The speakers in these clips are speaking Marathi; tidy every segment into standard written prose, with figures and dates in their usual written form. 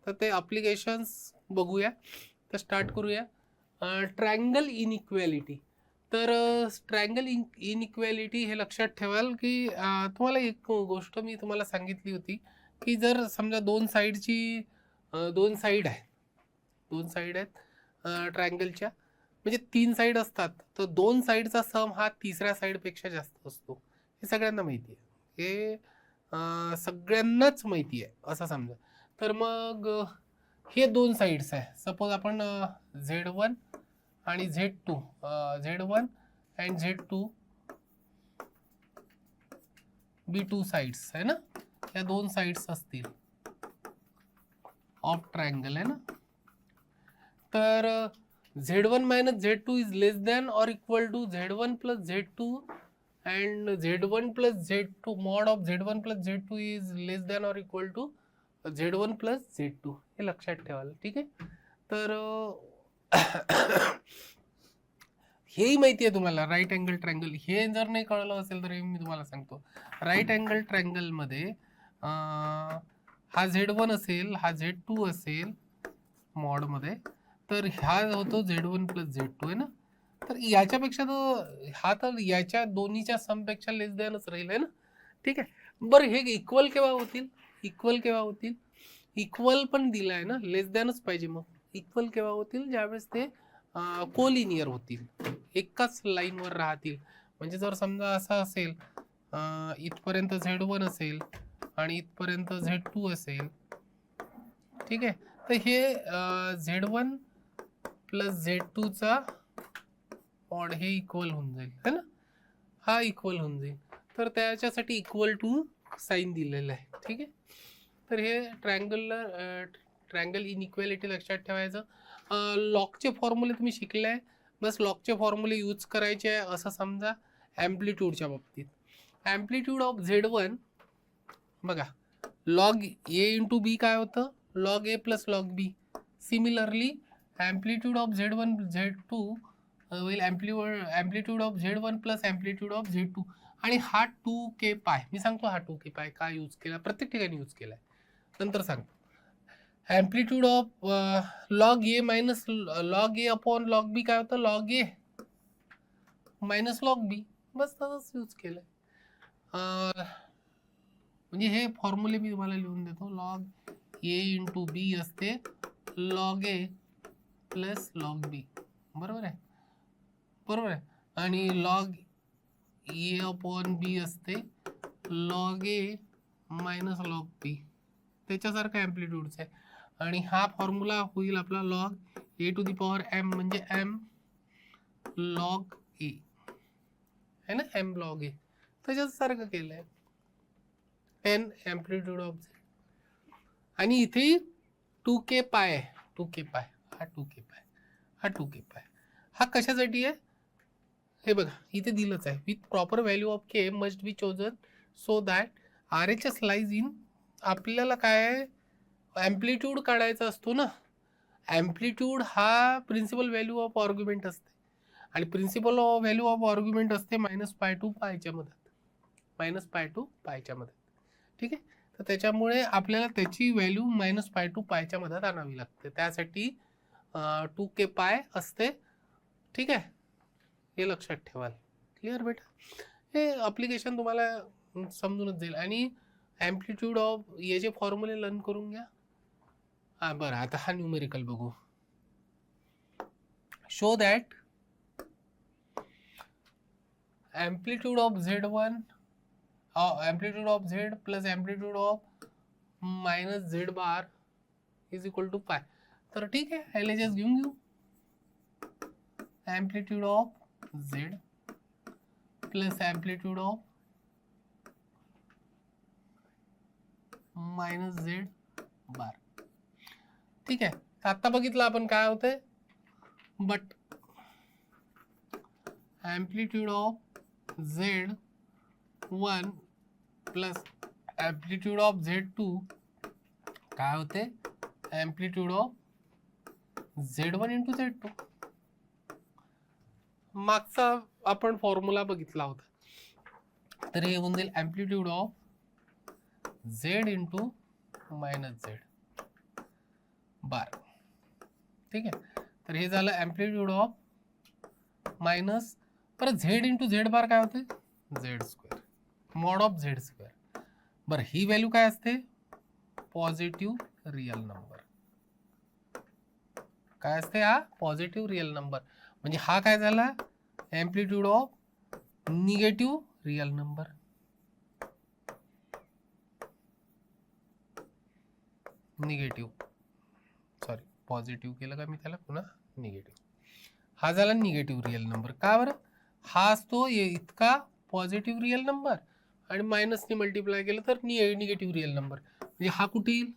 तर ते अप्लिकेशन्स बघूया. तर स्टार्ट करूया. Triangle inequality. तर ट्रायंगल इनइक्वॅलिटी हे लक्षात ठेवाल की तुम्हाला एक गोष्ट मी तुम्हाला सांगितली होती की जर समजा दोन साईड आहेत ट्रायंगलच्या, म्हणजे 3 साईड असतात, तर 2 साईडचा सम हा तिसऱ्या साईडपेक्षा जास्त असतो. हे सगळ्यांना माहिती आहे, हे सगळ्यांनाच माहिती आहे असं समजा. तर मग हे 2 साईड्स आहे. सपोज आपण Z1 आणि Z2, Z1 and Z2 B 2 sides है ना, या 2 साइड्स असतील ऑफ ट्रायंगल है ना. तर Z1 minus Z2 is less than और equal to Z1 plus Z2 and Z1 plus Z2 mod of Z1 plus Z2 is less than और equal to Z1 plus Z2. हे लक्षात ठेवाल, ठीक आहे. तर हेही माहिती आहे तुम्हाला राईट अँगल ट्रायंगल. हे जर नाही कळलं असेल तर मी तुम्हाला सांगतो. राईट अँगल ट्रायंगल मध्ये हा Z1 असेल, हा Z2 असेल मॉड मध्ये, तर हा होतो Z1 प्लस Z2 आहे ना. तर याच्यापेक्षा हा तर याच्या दोन्हीच्या समपेक्षा लेस दॅनच राहील आहे ना, ठीक आहे. बरं हे इक्वल केव्हा होतील? इक्वल पण दिलं आहे ना, लेस दॅनच पाहिजे. मग इक्वल केव्हा होतील? ज्यावेळेस ते कोलिनियर होतील, एकाच लाईनवर राहतील. म्हणजे जर समजा असं असेल, इथपर्यंत Z1 असेल आणि इथपर्यंत Z2 असेल, ठीक आहे. तर हे Z1 प्लस Z2 चा मॉड हे इक्वल होऊन जाईल है ना, हा इक्वल होऊन जाईल. तर त्याच्यासाठी इक्वल टू साईन दिलेलं आहे, ठीक आहे. तर हे ट्रायंगल इनइक्वॅलिटी लक्षात ठेवायचं. लॉकचे फॉर्म्युले तुम्ही शिकलाय, बस लॉकचे फॉर्म्युले यूज करायचे आहे असं समजा. ॲम्प्लिट्यूडच्या बाबतीत ॲम्प्लिट्यूड ऑफ Z1 बघा, लॉग ए इंटू बी काय होतं? Log A plus log B. Similarly amplitude of Z1 Z2 होईल amplitude of Z1 plus amplitude of Z2. आणि हा 2k पाय, मी सांगतो हा 2k पाय का यूज केला, प्रत्येक ठिकाणी यूज केला आहे, नंतर सांगतो. Amplitude of log A minus log A upon log B काय होतं? Log A minus log B. बस तसंच यूज केलं. म्हणजे हे फॉर्म्युले मी तुम्हाला लिहून देतो. लॉग ए इंटू बी असते log A plus log B, बरोबर आहे. आणि लॉग ए अपॉन बी असते log A minus log B, त्याच्यासारखा ॲम्प्लिट्यूडचा आहे. आणि हा फॉर्म्युला होईल आपला log A to the power M, म्हणजे एम लॉग ए है ना, एम लॉग ए, त्याच्यासारखं केलं आहे. N amplitude of Z. आणि इथे 2k पाय आहे, 2k पाय, हा 2k पाय, हा 2k पाय. हा कशासाठी आहे हे बघा, इथे दिलंच आहे. With proper value of K must be chosen so that RHS lies in. आपल्याला काय ॲम्प्लिट्यूड काढायचा असतो ना. ॲम्प्लिट्यूड हा प्रिन्सिपल व्हॅल्यू ऑफ आर्ग्युमेंट असते, आणि प्रिन्सिपल व्हॅल्यू ऑफ आर्ग्युमेंट असते -π to πच्या मधात, -π to πच्या मधात, ठीक आहे. तर त्याच्यामुळे आपल्याला त्याची व्हॅल्यू -π to πच्या मधात आणावी लागते. त्यासाठी 2k पाय असते, ठीक आहे. हे लक्षात ठेवाल. क्लिअर बेटा? हे अप्लिकेशन तुम्हाला समजूनच जाईल. आणि ॲम्प्लिट्यूड ऑफ याचे फॉर्म्युले लर्न करून घ्या. हां बरं, आता हा न्यूमेरिकल बघू. Show that amplitude of Z1 amplitude of Z plus amplitude of minus Z bar is equal to pi. तर ठीक आहे, LHS घेऊन घेऊ. Amplitude of Z plus amplitude of minus Z bar, ठीक आहे. आता बघितलं आपण काय होतंय, but amplitude of Z1 plus amplitude of Z2 काय होते? Amplitude of Z1 into Z2. मागचा आपण फॉर्म्युला बघितला होता. तर हे होऊन जाईल amplitude of Z into minus Z. Bar. ठीक आहे, तर हे झालं ॲम्प्लिट्यूड ऑफ मायनस. परत झेड इंटू झेड बार काय होते, Z square, mod of Z square. बरं, ही व्हॅल्यू काय असते, पॉझिटिव्ह रिअल नंबर. काय असते, हा पॉझिटिव्ह रिअल नंबर. म्हणजे हा काय झाला, amplitude of negative real number. Negative, sorry positive केलं का मी त्याला, पुन्हा निगेटिव्ह. हा झाला निगेटिव्ह रिअल नंबर. का बरं, हा असतो इतका पॉझिटिव्ह रिअल नंबर आणि मायनसने मल्टिप्लाय केलं तर निगेटिव्ह रिअल नंबर. म्हणजे हा कुठे येईल,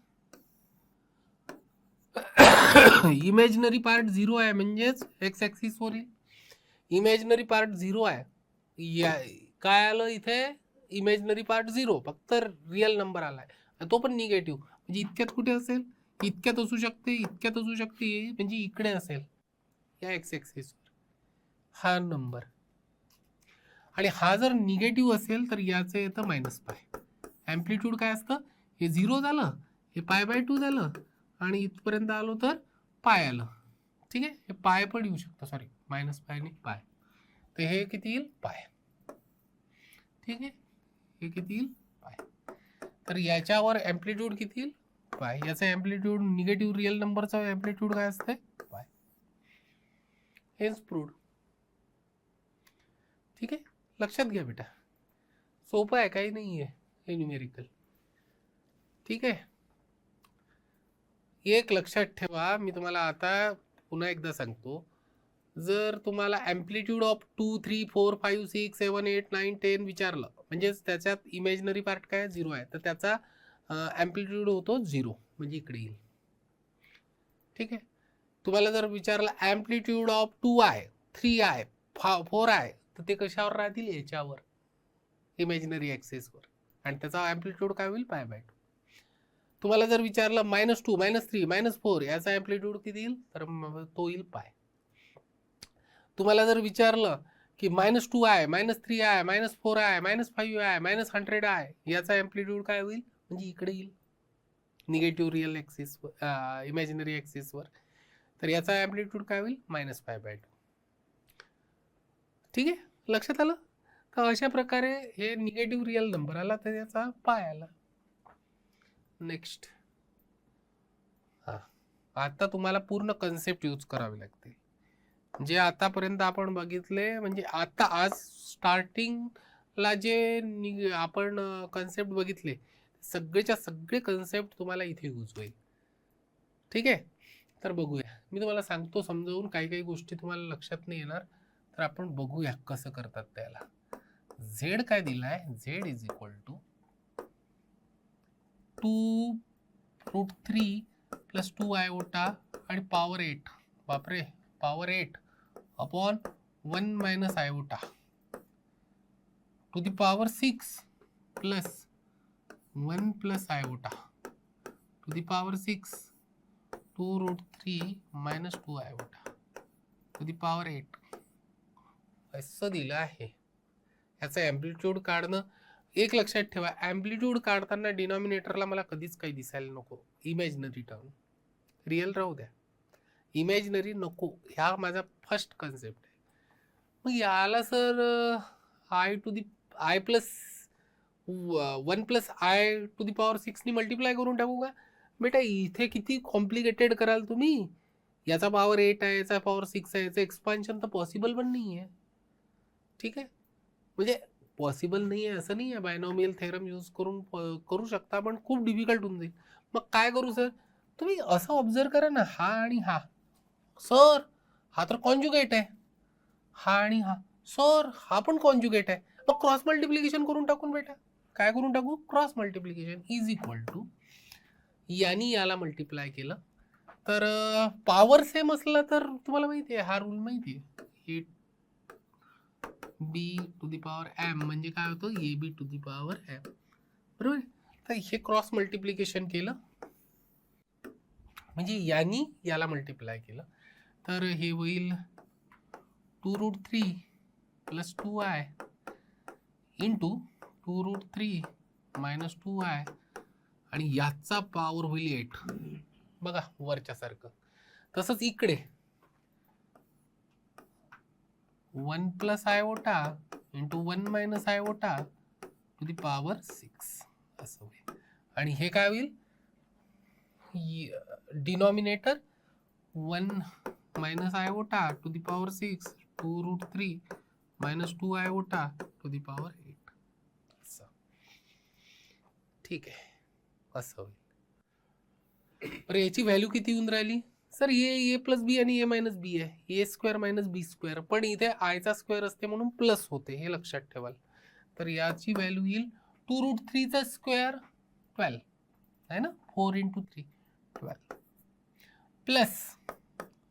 इमॅजिनरी पार्ट 0 आहे, म्हणजेच एक्स ॲक्सिस वर येईल. इमॅजिनरी पार्ट 0 आहे, या काय आलं इथे, इमॅजिनरी पार्ट 0, फक्त रिअल नंबर आलाय, तो पण निगेटिव्ह. म्हणजे इतक्यात कुठे असेल, इतक्यात असू शकते, इतक्यात असू शकते, म्हणजे इकडे असेल या एक्स ॲक्सिसवर हा नंबर. आणि हा जर निगेटिव्ह असेल तर याचं येतं मायनस पाय. ॲम्प्लिट्यूड काय असतं, हे 0 झालं, हे π/2 झालं, आणि इथपर्यंत आलो तर पाय आलं. ठीक आहे, हे पाय पण येऊ शकतं, सॉरी मायनस पाय आणि पाय, तर हे किती येईल, पाय. ठीक आहे, हे किती येईल, पाय. तर याच्यावर ॲम्प्लिट्यूड किती येईल, पाय. याचा ॲम्प्लिट्यूड निगेटिव्ह रिअल नंबरचा ॲम्प्लिट्यूड काय असते, पाय. हेच प्रूव्ड. ठीक आहे, लक्षात घ्या बेटा, सोपं आहे, काही नाही आहे हे न्यूमेरिकल. ठीक आहे, एक लक्षात ठेवा, मी तुम्हाला आता पुन्हा एकदा सांगतो. जर तुम्हाला ॲम्प्लिट्यूड ऑफ 2, 3, 4, 5, 6, 7, 8, 9, 10 विचारलं, म्हणजेच त्याच्यात इमॅजिनरी पार्ट काय 0 आहे, तर त्याचा ॲम्प्लिट्यूड होतो 0, म्हणजे इकडे येईल. ठीक आहे, तुम्हाला जर विचारलं amplitude of 2i, 3i, 4i, तर ते कशावर राहतील, याच्यावर, इमॅजिनरी ॲक्सिसवर, आणि त्याचा ॲम्प्लिट्यूड काय होईल, π/2. तुम्हाला जर विचारलं -2, -3, -4 याचा ॲम्प्लिट्यूड किती येईल, तर तो येईल पाय. तुम्हाला जर विचारलं की -2i, -3i, -4i, -5i, -100i याचा ॲम्प्लिट्यूड काय होईल, म्हणजे इकडे येईल, निगेटिव्ह रिअल ॲक्सिस, इमॅजिनरी ॲक्सिसवर, तर याचा ॲम्प्लिट्यूड काय होईल, -π/2. ठीक आहे, लक्षात आलं. तर अशा प्रकारे हे निगेटिव्ह रिअल नंबर आला तर याचा पाय आला. नेक्स्ट, हां, आता तुम्हाला पूर्ण कन्सेप्ट यूज करावे लागते. जे आतापर्यंत आपण बघितले, म्हणजे आता आज स्टार्टिंगला जे आपण कन्सेप्ट बघितले, सगळेच्या सगळे कन्सेप्ट तुम्हाला इथे यूज होईल. ठीक आहे, तर बघूया, मी तुम्हाला सांगतो समजावून, काही काही गोष्टी तुम्हाला लक्षात नाही येणार, तर आपण बघूया कसं करतात त्याला. झेड काय दिलाय, Z is equal to 2√3 + 2 iota आणि पॉवर 8, बापरे, power 8 upon 1 - iota to the power 6 plus 1 + iota to the power 6 2√3 - 2 iota to the power 8 असं दिलं आहे. याचं ॲम्प्लिट्यूड काढणं, एक लक्षात ठेवा, ॲम्प्लिट्यूड काढताना डिनॉमिनेटरला मला कधीच काही दिसायला नको, इमॅजिनरी टर्म, रिअल राहू द्या, इमॅजिनरी नको, ह्या माझा फर्स्ट कन्सेप्ट आहे. मग याला sir i to the i plus 1 + i to the power 6 ने मल्टिप्लाय करून टाकू का बेटा, इथे किती कॉम्प्लिकेटेड कराल तुम्ही. याचा पॉवर 8 आहे, याचा पॉवर 6 आहे, याचं एक्सपान्शन तर पॉसिबल पण नाही आहे. ठीक आहे, म्हणजे पॉसिबल नाही आहे असं नाही आहे, बायनॉमियल थेरम यूज करून करू शकता, पण खूप डिफिकल्ट होऊन जाईल. मग काय करू सर, तुम्ही असं ऑब्झर्व करा ना, हा आणि हा, सर हा तर कॉन्जुगेट आहे, हा आणि हा, सर हा पण कॉन्जुगेट आहे, मग क्रॉस मल्टिप्लिकेशन करून टाकून बेटा, काय करून टाकू, cross multiplication is equal to, यांनी याला मल्टिप्लाय केलं तर पॉवर सेम असला तर तुम्हाला माहिती आहे, हा रूल माहिती आहे, B to the power M म्हणजे काय होतं, A B to the power M, बरोबर. तर हे क्रॉस मल्टिप्लिकेशन केलं, म्हणजे यांनी याला मल्टिप्लाय केलं, तर हे होईल 2√3 + 2i इंटू 2√3 - 2i, आणि याचा पॉवर होईल 8, बघा वरच्या सारखं. तसंच इकडे 1 plus iota into 1 minus iota to the power 6 असं होईल. आणि हे काय होईल, denominator 1 minus iota to the power 6 2√3 minus 2 iota to the power 8 असं. ठीक आहे, असं होईल. बरं याची व्हॅल्यू किती येऊन राहिली सर? ए प्लस बी आणि ए मायनस बी आहे, ए स्क्वेअर मायनस बी स्क्वेअर, पण इथे आयचा स्क्वेअर असते म्हणून प्लस होते, हे लक्षात ठेवाल. तर याची व्हॅल्यू येईल 2√3चा स्क्वेअर 12 आहे ना, 4 × 3 12 प्लस,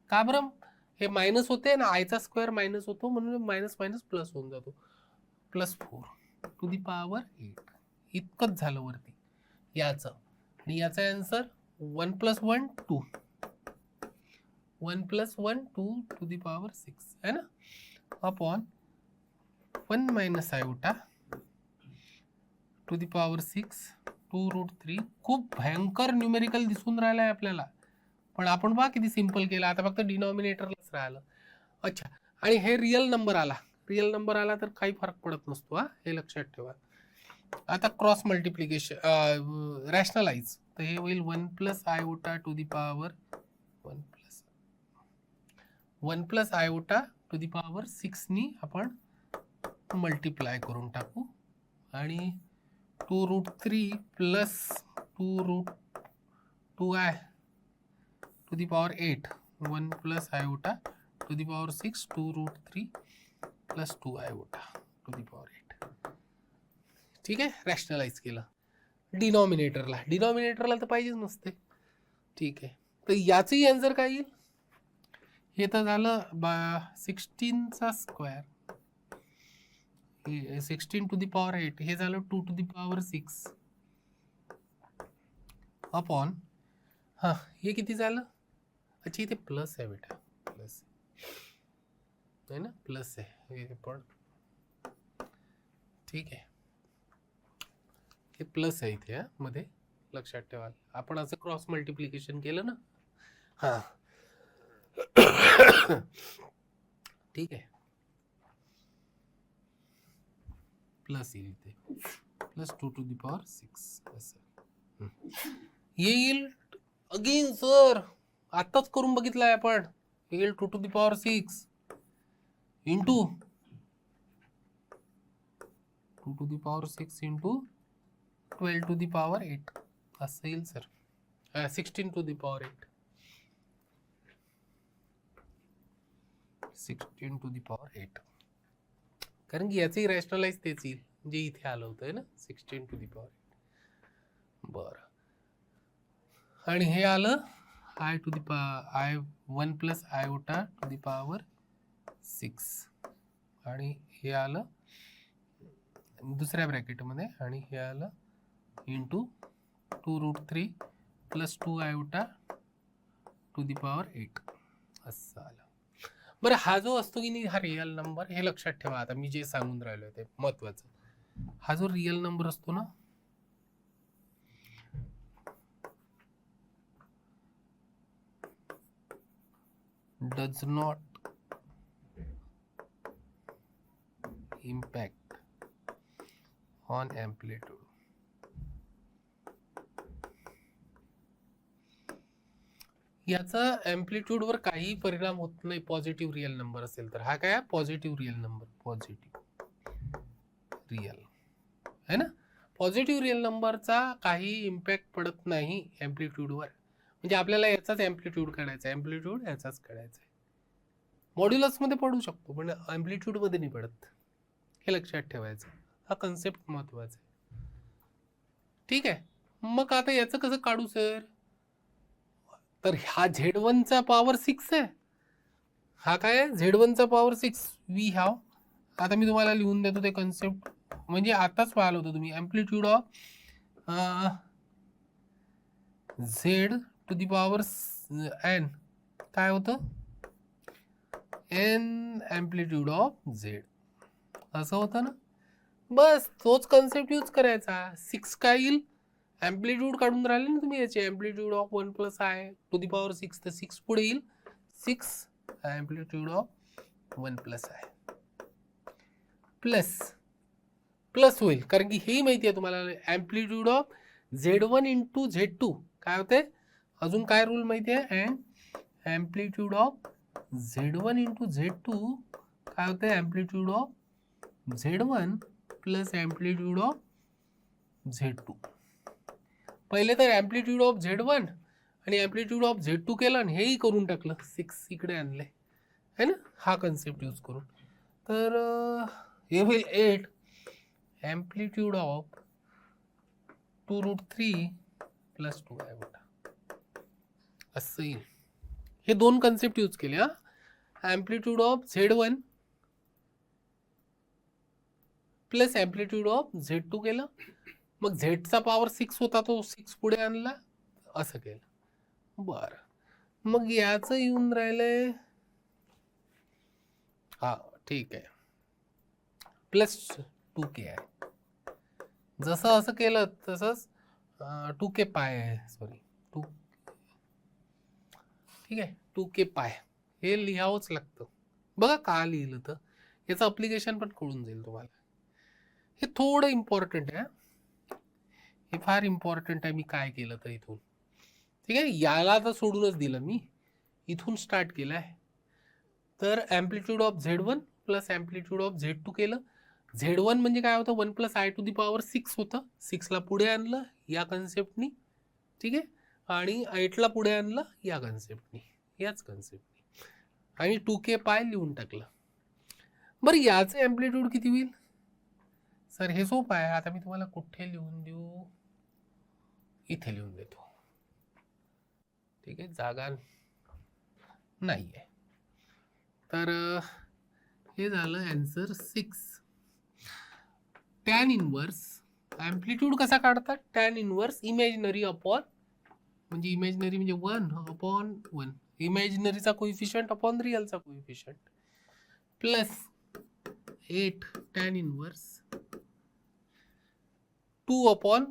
का बरं हे मायनस होते ना, आयचा स्क्वेअर मायनस होतो म्हणून मायनस मायनस प्लस होऊन जातो, प्लस 4 टू दी पॉवर 8 इतकंच झालं वरती याचं. आणि याचा आन्सर 1 + 1 2 1 + 1 2 टू दी पॉवर 6 है ना, upon 1 minus iota to the power 6 2√3. खूप भयंकर न्यूमेरिकल दिसून राहिलाय आपल्याला, पण आपण बघा किती सिंपल केलं. आता फक्त डिनॉमिनेटरलाच राहिलं. अच्छा, आणि हे रिअल नंबर आला, रिअल नंबर आला तर काही फरक पडत नसतो हा, हे लक्षात ठेवा. आता क्रॉस मल्टिप्लिकेशन रॅशनलाइज, तर हे होईल 1 plus iota to the power 1 plus iota to the power 6 नी आपण मल्टिप्लाय करून टाकू, आणि 2√3 plus 2√2i to the power 8 1 plus iota to the power 6 2√3 plus 2 iota to the power 8. ठीक आहे, रॅशनलाइज केलं. डिनॉमिनेटरला तर पाहिजेच नसते. ठीक आहे, तर याचंही आन्सर काय येईल, हे तर झालं 16चा स्क्वेअर 16 टू दी पॉवर 8, हे झालं 2 टू दी पॉवर 6 अपॉन, हां हे किती झालं, अच्छा इथे प्लस आहे बेटा, प्लस आहे ना, प्लस आहे हे पण. ठीक आहे, हे प्लस आहे इथे मध्ये, लक्षात ठेवा. आपण असं क्रॉस मल्टिप्लिकेशन केलं ना, हां ठीक आहे, प्लस येईल इथे, प्लस 2 टू दी पॉवर 6 असं येईल. अगेन सर आताच करून बघितलंय आपण, येईल 2 to the power 6 into 2 to the power 6 into 12 to the power 8 असं येईल sir, 16 to the power 8 16 to the power 8, कारण की याचंही रॅशनलाइज तेच येईल जे इथे आलं होतं आहे ना, 16 टू दी पॉवर 8. बरं, आणि हे आलं I 1 plus iota to the power 6, आणि हे आलं दुसऱ्या ब्रॅकेटमध्ये, आणि हे आलं into 2√3 plus 2 iota to the power 8 असं आलं. बरं, हा जो असतो की नाही, हा रिअल नंबर, हे लक्षात ठेवा. आता मी जे सांगून राहिलो ते महत्वाचं, हा जो रिअल नंबर असतो ना, does not impact on amplitude. याचा एम्प्लिट्यूडवर काही परिणाम होत नाही, पॉझिटिव्ह रिअल नंबर असेल तर. हा काय, positive real number, positive real है ना, पॉझिटिव्ह रिअल नंबरचा काही इम्पॅक्ट पडत नाही एम्प्लिट्यूडवर. म्हणजे आपल्याला याचाच एम्प्लिट्यूड काढायचा आहे, एम्प्लिट्यूड याचाच काढायचा आहे. मॉड्युलसमध्ये पडू शकतो पण एम्प्लिट्यूडमध्ये नाही पडत, हे लक्षात ठेवायचं. हा कन्सेप्ट महत्वाचा आहे. ठीक आहे, मग आता याचं कसं काढू सर, तर हा Z1चा पॉवर 6 आहे, हा काय आहे Z1चा पॉवर 6 वी हॅव. आता मी तुम्हाला लिहून देतो ते कन्सेप्ट, म्हणजे आताच पाहिलं होतं तुम्ही, amplitude of Z to the power n काय होतं, n एम्प्लिट्यूड ऑफ Z असं होतं ना. बस तोच कन्सेप्ट यूज करायचा. 6 काय येईल, ॲम्प्लिट्यूड काढून राहिले ना तुम्ही याचे, amplitude of 1 plus I to the power 6, तर 6 पुढे येईल 6 amplitude of 1 plus I plus होईल, कारण की हेही माहिती आहे तुम्हाला amplitude of Z1 into Z2 काय होते, अजून काय रूल माहिती आहे, and amplitude of Z1 into Z2 काय होते, amplitude of Z1 plus amplitude of Z2. पहिले तर ॲम्प्लिट्यूड ऑफ Z1 आणि ॲम्प्लिट्यूड ऑफ Z2 केलं आणि हेही करून टाकलं, 6 इकडे आणले है ना, हा कन्सेप्ट यूज करून. तर हे होईल 8 ॲम्प्लिट्यूड ऑफ 2√3 प्लस 2 आहे बेटा, असं येईल. हे दोन कन्सेप्ट यूज केले हा, amplitude of Z1 plus amplitude of Z2 केलं, मग झेडचा पॉवर 6 होता तो 6 पुढे आणला, असं केलं. बरं, मग याचं येऊन राहिलंय, हा ठीक आहे, प्लस 2k आहे. जसं असं केलं तसंच 2k पाय आहे, सॉरी 2, ठीक आहे 2k पाय हे लिहावंच लागतं. बघा का लिहिलं तर याचं अप्लिकेशन पण कळून जाईल तुम्हाला. हे थोडं इम्पॉर्टंट आहे, हे फार इम्पॉर्टंट आहे. मी काय केलं तर इथून, ठीक आहे, याला तर सोडूनच दिलं मी, इथून स्टार्ट केलं आहे. तर amplitude of Z1 plus amplitude of Z2 केलं. Z1 म्हणजे काय होतं, 1 plus I to the power 6 होतं, 6ला पुढे आणलं या कन्सेप्टनी, ठीक आहे, आणि 8ला पुढे आणलं या कन्सेप्टनी, याच कन्सेप्टनी, आणि 2k पाय लिहून टाकलं. बरं, याचं ॲम्प्लिट्यूड किती होईल सर, हे सोपं आहे. आता मी तुम्हाला कुठे लिहून देऊ, इथे लिहून देतो, ठीक आहे, जागा नाही आहे. तर हे झालं आन्सर 6. टॅन इनवर्स ॲम्प्लिट्यूड कसा काढतात, टॅन इनवर्स इमॅजिनरी अपॉन, म्हणजे इमॅजिनरी म्हणजे 1 अपॉन 1, इमॅजिनरीचा कोइफिशियंट अपॉन रिअलचा coefficient, plus 8 tan inverse 2 upon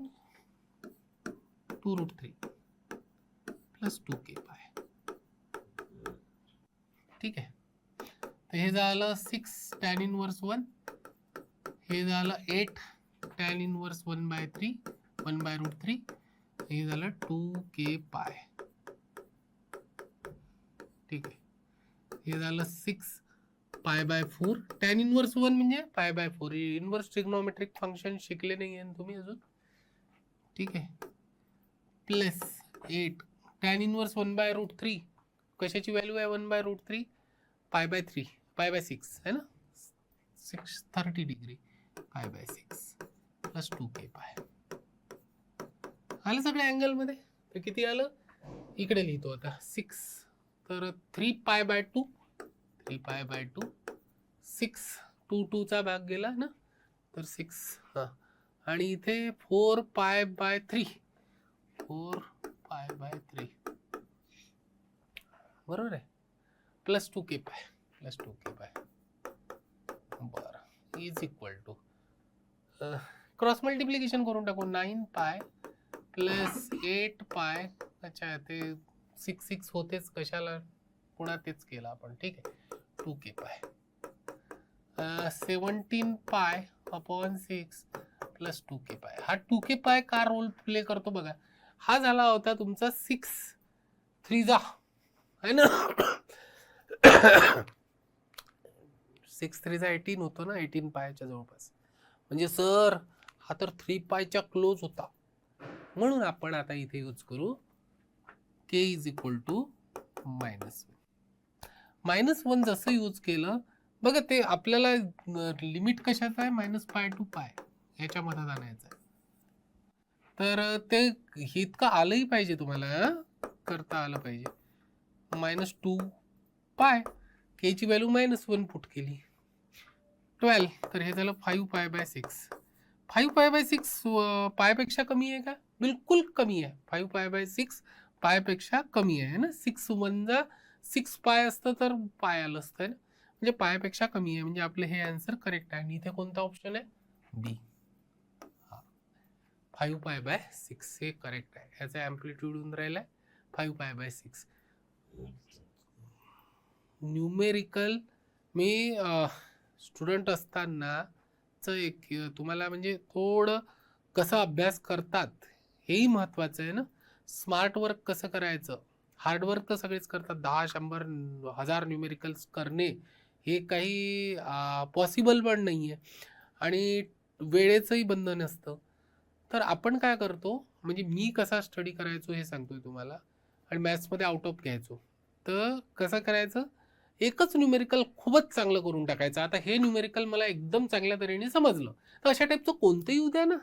2√3 plus 2k pi, ठीक आहे. तर हे झालं 6 टॅन इनवर्स 1, हे झालं 8 टॅन इनवर्स 1/3 1/√3, हे झालं 2k पाय, ठीक आहे. हे झालं 6 π/4 टॅन इनवर्स 1 म्हणजे π/4, इनवर्स ट्रिग्नोमेट्रिक फंक्शन शिकले नाही आहे तुम्ही अजून, ठीक आहे, प्लस 8 टॅन इनवर्स 1/√3, कशाची व्हॅल्यू आहे 1/√3, π/3 π/6 है ना, 630 डिग्री π/6 प्लस 2k पाय आलं सगळ्या अँगलमध्ये. तर किती आलं, इकडे लिहितो आता 6, तर 3π/2 3π/2 6 2 2चा भाग गेला ना, तर 6 हां, आणि इथे 4π/3 4π/3 बरोबर आहे, प्लस 2k पाय प्लस 2k पाय. बरं, is equal to cross multiplication करून टाकू, 9π प्लस 8π, अच्छा ते 6 होतेच, कशाला पुन्हा तेच केलं आपण, ठीक आहे, 2k पाय 17π अपॉन 6 प्लस 2k पाय. हा 2k पाय का रोल प्ले करतो बघा, हा झाला होता तुमचा 6 3 है ना 6 3 18 होतो ना, 18 पायच्या जवळपास, म्हणजे सर हा तर 3 पायच्या क्लोज होता, म्हणून आपण आता इथे यूज करू k इज इक्वल टू -1. जसं यूज केलं बघा, ते आपल्याला लिमिट कशाचं आहे, -π to π याच्यामध्ये आणायचं आहे. तर ते इतकं आलंही पाहिजे, तुम्हाला करता आलं पाहिजे. -2π, k ची व्हॅल्यू -1 पुट केली, 12, तर हे झालं 5π/6. 5π/6 पायपेक्षा कमी आहे का, बिलकुल कमी आहे. 5π/6 पायपेक्षा कमी आहे ना, 6 1 6 पाय असतं तर पाय आलं असतं ना, म्हणजे पायापेक्षा कमी आहे, म्हणजे आपलं हे आन्सर करेक्ट आहे. आणि इथे कोणता ऑप्शन आहे, बी. 5π/6 हे करेक्ट आहे. याचा ॲम्प्लिट्यूड होऊन राहिला 5π/6. न्यूमेरिकल मी स्टुडंट असतानाच एक तुम्हाला म्हणजे थोडं कसं अभ्यास करतात हेही महत्त्वाचं आहे ना. स्मार्ट वर्क कसं करायचं, हार्डवर्क तर सगळेच करतात. 10, 100, 1000 न्यूमेरिकल्स करणे हे काही पॉसिबल पण नाही आहे आणि वेळेचंही बंधन असतं. तर आपण काय करतो, म्हणजे मी कसा स्टडी करायचो हे सांगतोय तुम्हाला, आणि मॅथ्समध्ये आउट ऑफ घ्यायचो. तर कसं करायचं, एकच न्यूमेरिकल खूपच चांगलं करून टाकायचं. आता हे न्यूमेरिकल मला एकदम चांगल्या तऱ्हेने समजलं, तर अशा टाईपचं कोणतंही येऊ द्या ना,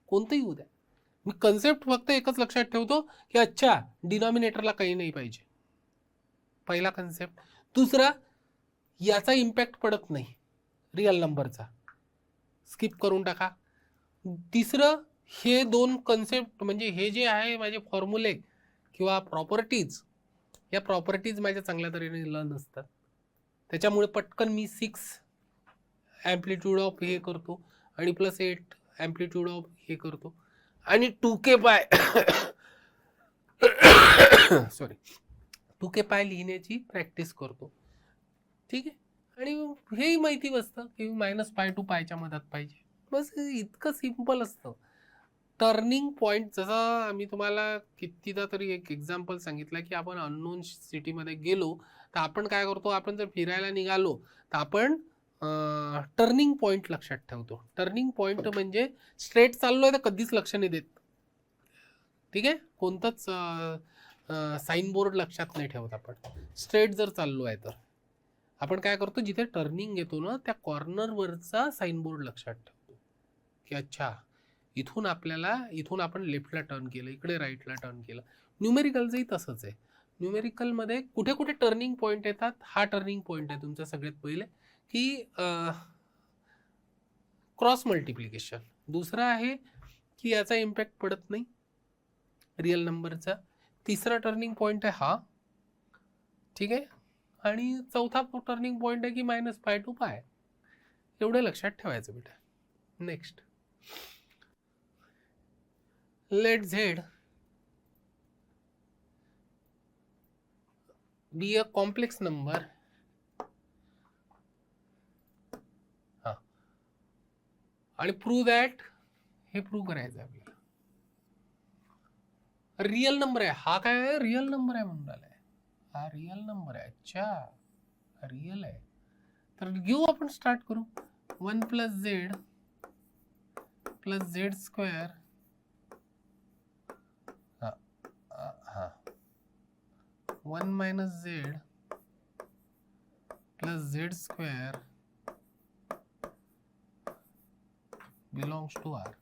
कोणतंही येऊ द्या, मी कन्सेप्ट फक्त एकच लक्षात ठेवतो की अच्छा डिनॉमिनेटरला काही नाही पाहिजे, पहिला कन्सेप्ट. दुसरा, याचा इम्पॅक्ट पडत नाही रिअल नंबरचा, स्किप करून टाका. तिसरं, हे दोन कन्सेप्ट म्हणजे हे जे आहे माझे फॉर्म्युले किंवा प्रॉपर्टीज, या प्रॉपर्टीज माझ्या चांगल्या तऱ्हेने लर्न असतात. त्याच्यामुळे पटकन मी 6 ॲम्प्लिट्यूड ऑफ हे करतो आणि +8 ॲम्प्लिट्यूड ऑफ हे करतो आणि 2k/, सॉरी, 2k/, लिहिण्याची प्रॅक्टिस करतो. ठीक आहे. आणि हेही माहिती बसतं की -π to π च्या मधात पाहिजे. बस इतकं सिम्पल असतं. टर्निंग पॉईंट, जसं मी तुम्हाला कितीदा तरी एक एक्झाम्पल सांगितलं की आपण अननोन सिटीमध्ये गेलो तर आपण काय करतो, आपण जर फिरायला निघालो तर आपण टर्निंग पॉईंट लक्षात ठेवतो. टर्निंग पॉईंट म्हणजे स्ट्रेट चाललो आहे तर कधीच लक्ष नाही देत. ठीक आहे, कोणतंच साईन बोर्ड लक्षात नाही ठेवत आपण. स्ट्रेट जर चाललो आहे तर आपण काय करतो, जिथे टर्निंग येतो ना त्या कॉर्नरवरचा साईन बोर्ड लक्षात ठेवतो की अच्छा इथून आपण लेफ्टला टर्न केलं, इकडे राईटला टर्न केलं. न्यूमेरिकलचंही तसंच आहे. न्यूमेरिकलमध्ये कुठे कुठे टर्निंग पॉईंट येतात, हा टर्निंग पॉईंट आहे तुमचा सगळ्यात पहिले की क्रॉस मल्टिप्लिकेशन. दुसरा आहे की याचा इम्पॅक्ट पडत नाही रिअल नंबरचा. तिसरा टर्निंग पॉईंट आहे हा. ठीक आहे. आणि चौथा टर्निंग पॉईंट आहे की -π to π. एवढं लक्षात ठेवायचं बेटा. Next, let z be a complex number. हा, आणि प्रूव्ह दॅट, हे प्रूव्ह करायचं आपल्याला. रिअल नंबर आहे हा, काय आहे, रिअल नंबर आहे म्हणून आलाय हा, रिअल नंबर आहे. अच्छा रिअल आहे, तर घेऊ आपण, स्टार्ट करू. 1 + z + z², हा 1 - z + z² belongs to R.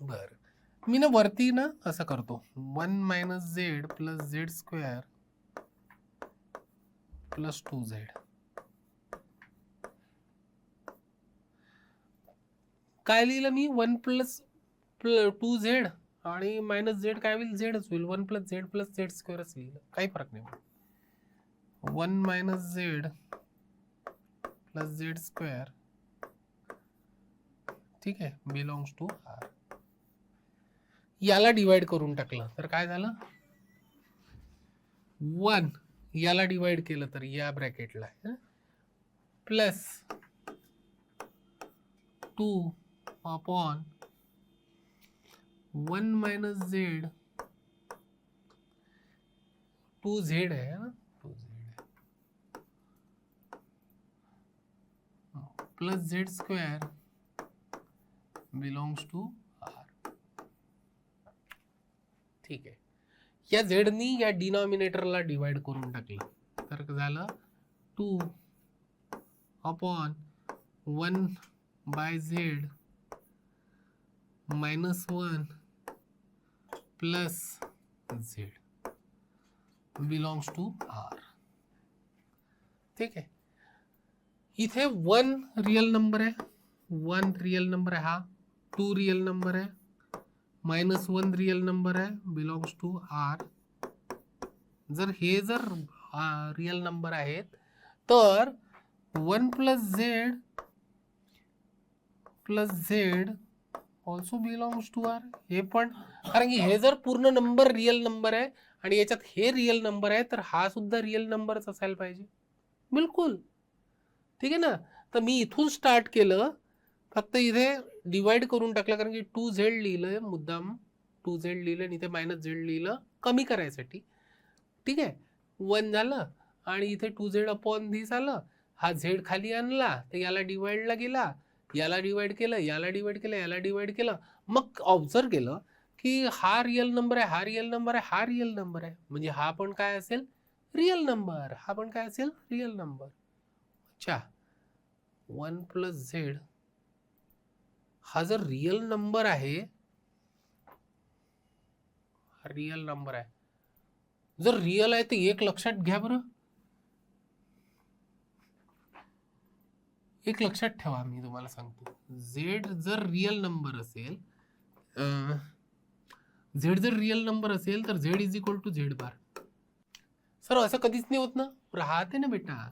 बर, मी ना वरती ना असं करतो, 1 - z + z² + 2z. काय लिहिलं मी, 1 + 2z आणि -z काय होईल, झेडच होईल. 1 + z + z² लिहिलं, काही फरक नाही. 1 - z + z², ठीक आहे, बिलॉंग्स टू R. याला डिवाइड करून टाकलं तर काय झालं, 1 याला डिवाइड केलं तर या ब्रॅकेटला +2 अपॉन 1 - z, 2z आहे ना, 2z + z² belongs to R. ठीक आहे. या झेडनी या डिनॉमिनेटरला डिवाइड करून टाकलं तर झालं 2 upon 1/z -1 + z belongs to R. ठीक आहे. इथे 1 रिअल नंबर आहे, 1 रिअल नंबर आहे हा, 2 रिअल नंबर आहे, -1 रिअल नंबर आहे, बिलॉंग्स टू R. जर हे रिअल नंबर आहेत तर 1 + z + z also belongs to R. हे पण, कारण की हे जर पूर्ण नंबर रिअल नंबर आहे आणि याच्यात हे रिअल नंबर आहे तर हा सुद्धा रिअल नंबरच असायला पाहिजे. बिलकुल ठीक आहे ना. तर मी इथून स्टार्ट केलं, फक्त इथे डिवाइड करून टाकलं, कारण की 2z लिहिलं मुद्दाम, 2z लिहिलं आणि इथे -z लिहिलं कमी करायसाठी. ठीक आहे, 1 झालं आणि इथे 2z अपॉन दिस आलं. हा झेड खाली आणला तर याला डिवाइडला गेला, याला डिवाइड केलं, याला डिवाइड केलं, याला डिवाइड केलं. मग ऑब्झर्व केलं की हा रिअल नंबर आहे, हा रिअल नंबर आहे, हा रिअल नंबर आहे, म्हणजे हा पण काय असेल रिअल नंबर, हा पण काय असेल रिअल नंबर. अच्छा, 1 + z हा जर रिअल नंबर आहे, रिअल नंबर आहे, जर रिअल आहे तर एक लक्षात घ्या बरं, एक लक्षात ठेवा, मी तुम्हाला सांगतो, झेड जर रिअल नंबर असेल, झेड जर रिअल नंबर असेल तर Z is equal to Z bar. Sir असं कधीच नाही होत ना, राहते ना बेटा.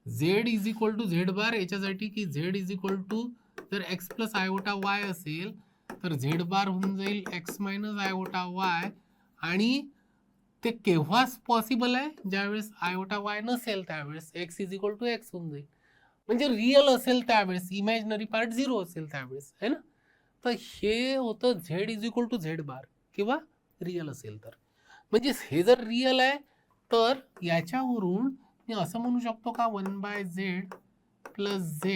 Z is equal to Z bar याच्यासाठी की झेड इज इक्वल टू, जर एक्स प्लस आयोटा वाय असेल तर झेड बार होऊन जाईल एक्स मायनस आयोटा वाय. आणि ते केव्हाच पॉसिबल आहे, ज्यावेळेस आयोटा वाय नसेल त्यावेळेस X is equal to X होऊन जाईल. म्हणजे रिअल असेल त्यावेळेस, इमॅजिनरी पार्ट 0 असेल त्यावेळेस, है ना. तर हे होतं Z is equal to Z bar, किंवा रिअल असेल तर. म्हणजे हे जर रिअल आहे तर याच्यावरून मी असं म्हणू शकतो का 1/z + z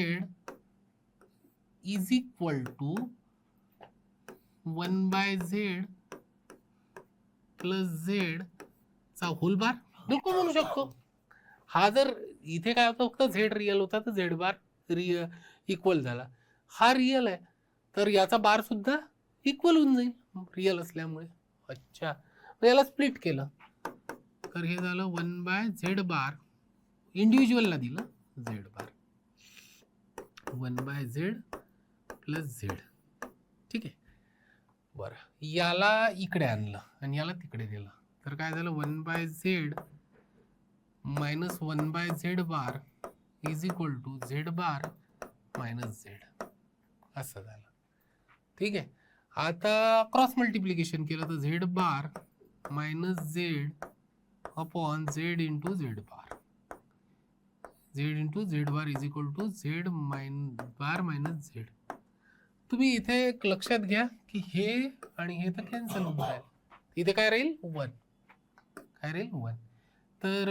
is equal to 1/z + z चा होल बार. बिलकुल म्हणू शकतो. हा जर इथे काय होतं, फक्त झेड रिअल होता तर झेड बार इक्वल झाला. हा रिअल आहे तर याचा बार सुद्धा इक्वल होऊन जाईल रिअल असल्यामुळे. अच्छा, याला स्प्लिट केलं तर हे झालं 1/z बार, इंडिव्हिज्युअलला दिलं झेड बार, 1/z + z. ठीक आहे, बरं याला इकडे आणलं आणि याला तिकडे दिलं तर काय झालं, 1/z - 1/z bar is equal to Z bar minus Z, असं झालं. ठीक आहे, आता क्रॉस मल्टिप्लिकेशन केलं तर Z bar -z upon Z into Z bar, Z into Z bar is equal to Z bar minus Z. तुम्ही इथे एक लक्षात घ्या की हे आणि हे तर कॅन्सल होऊन राहील, इथे काय राहील 1, काय राहील 1. तर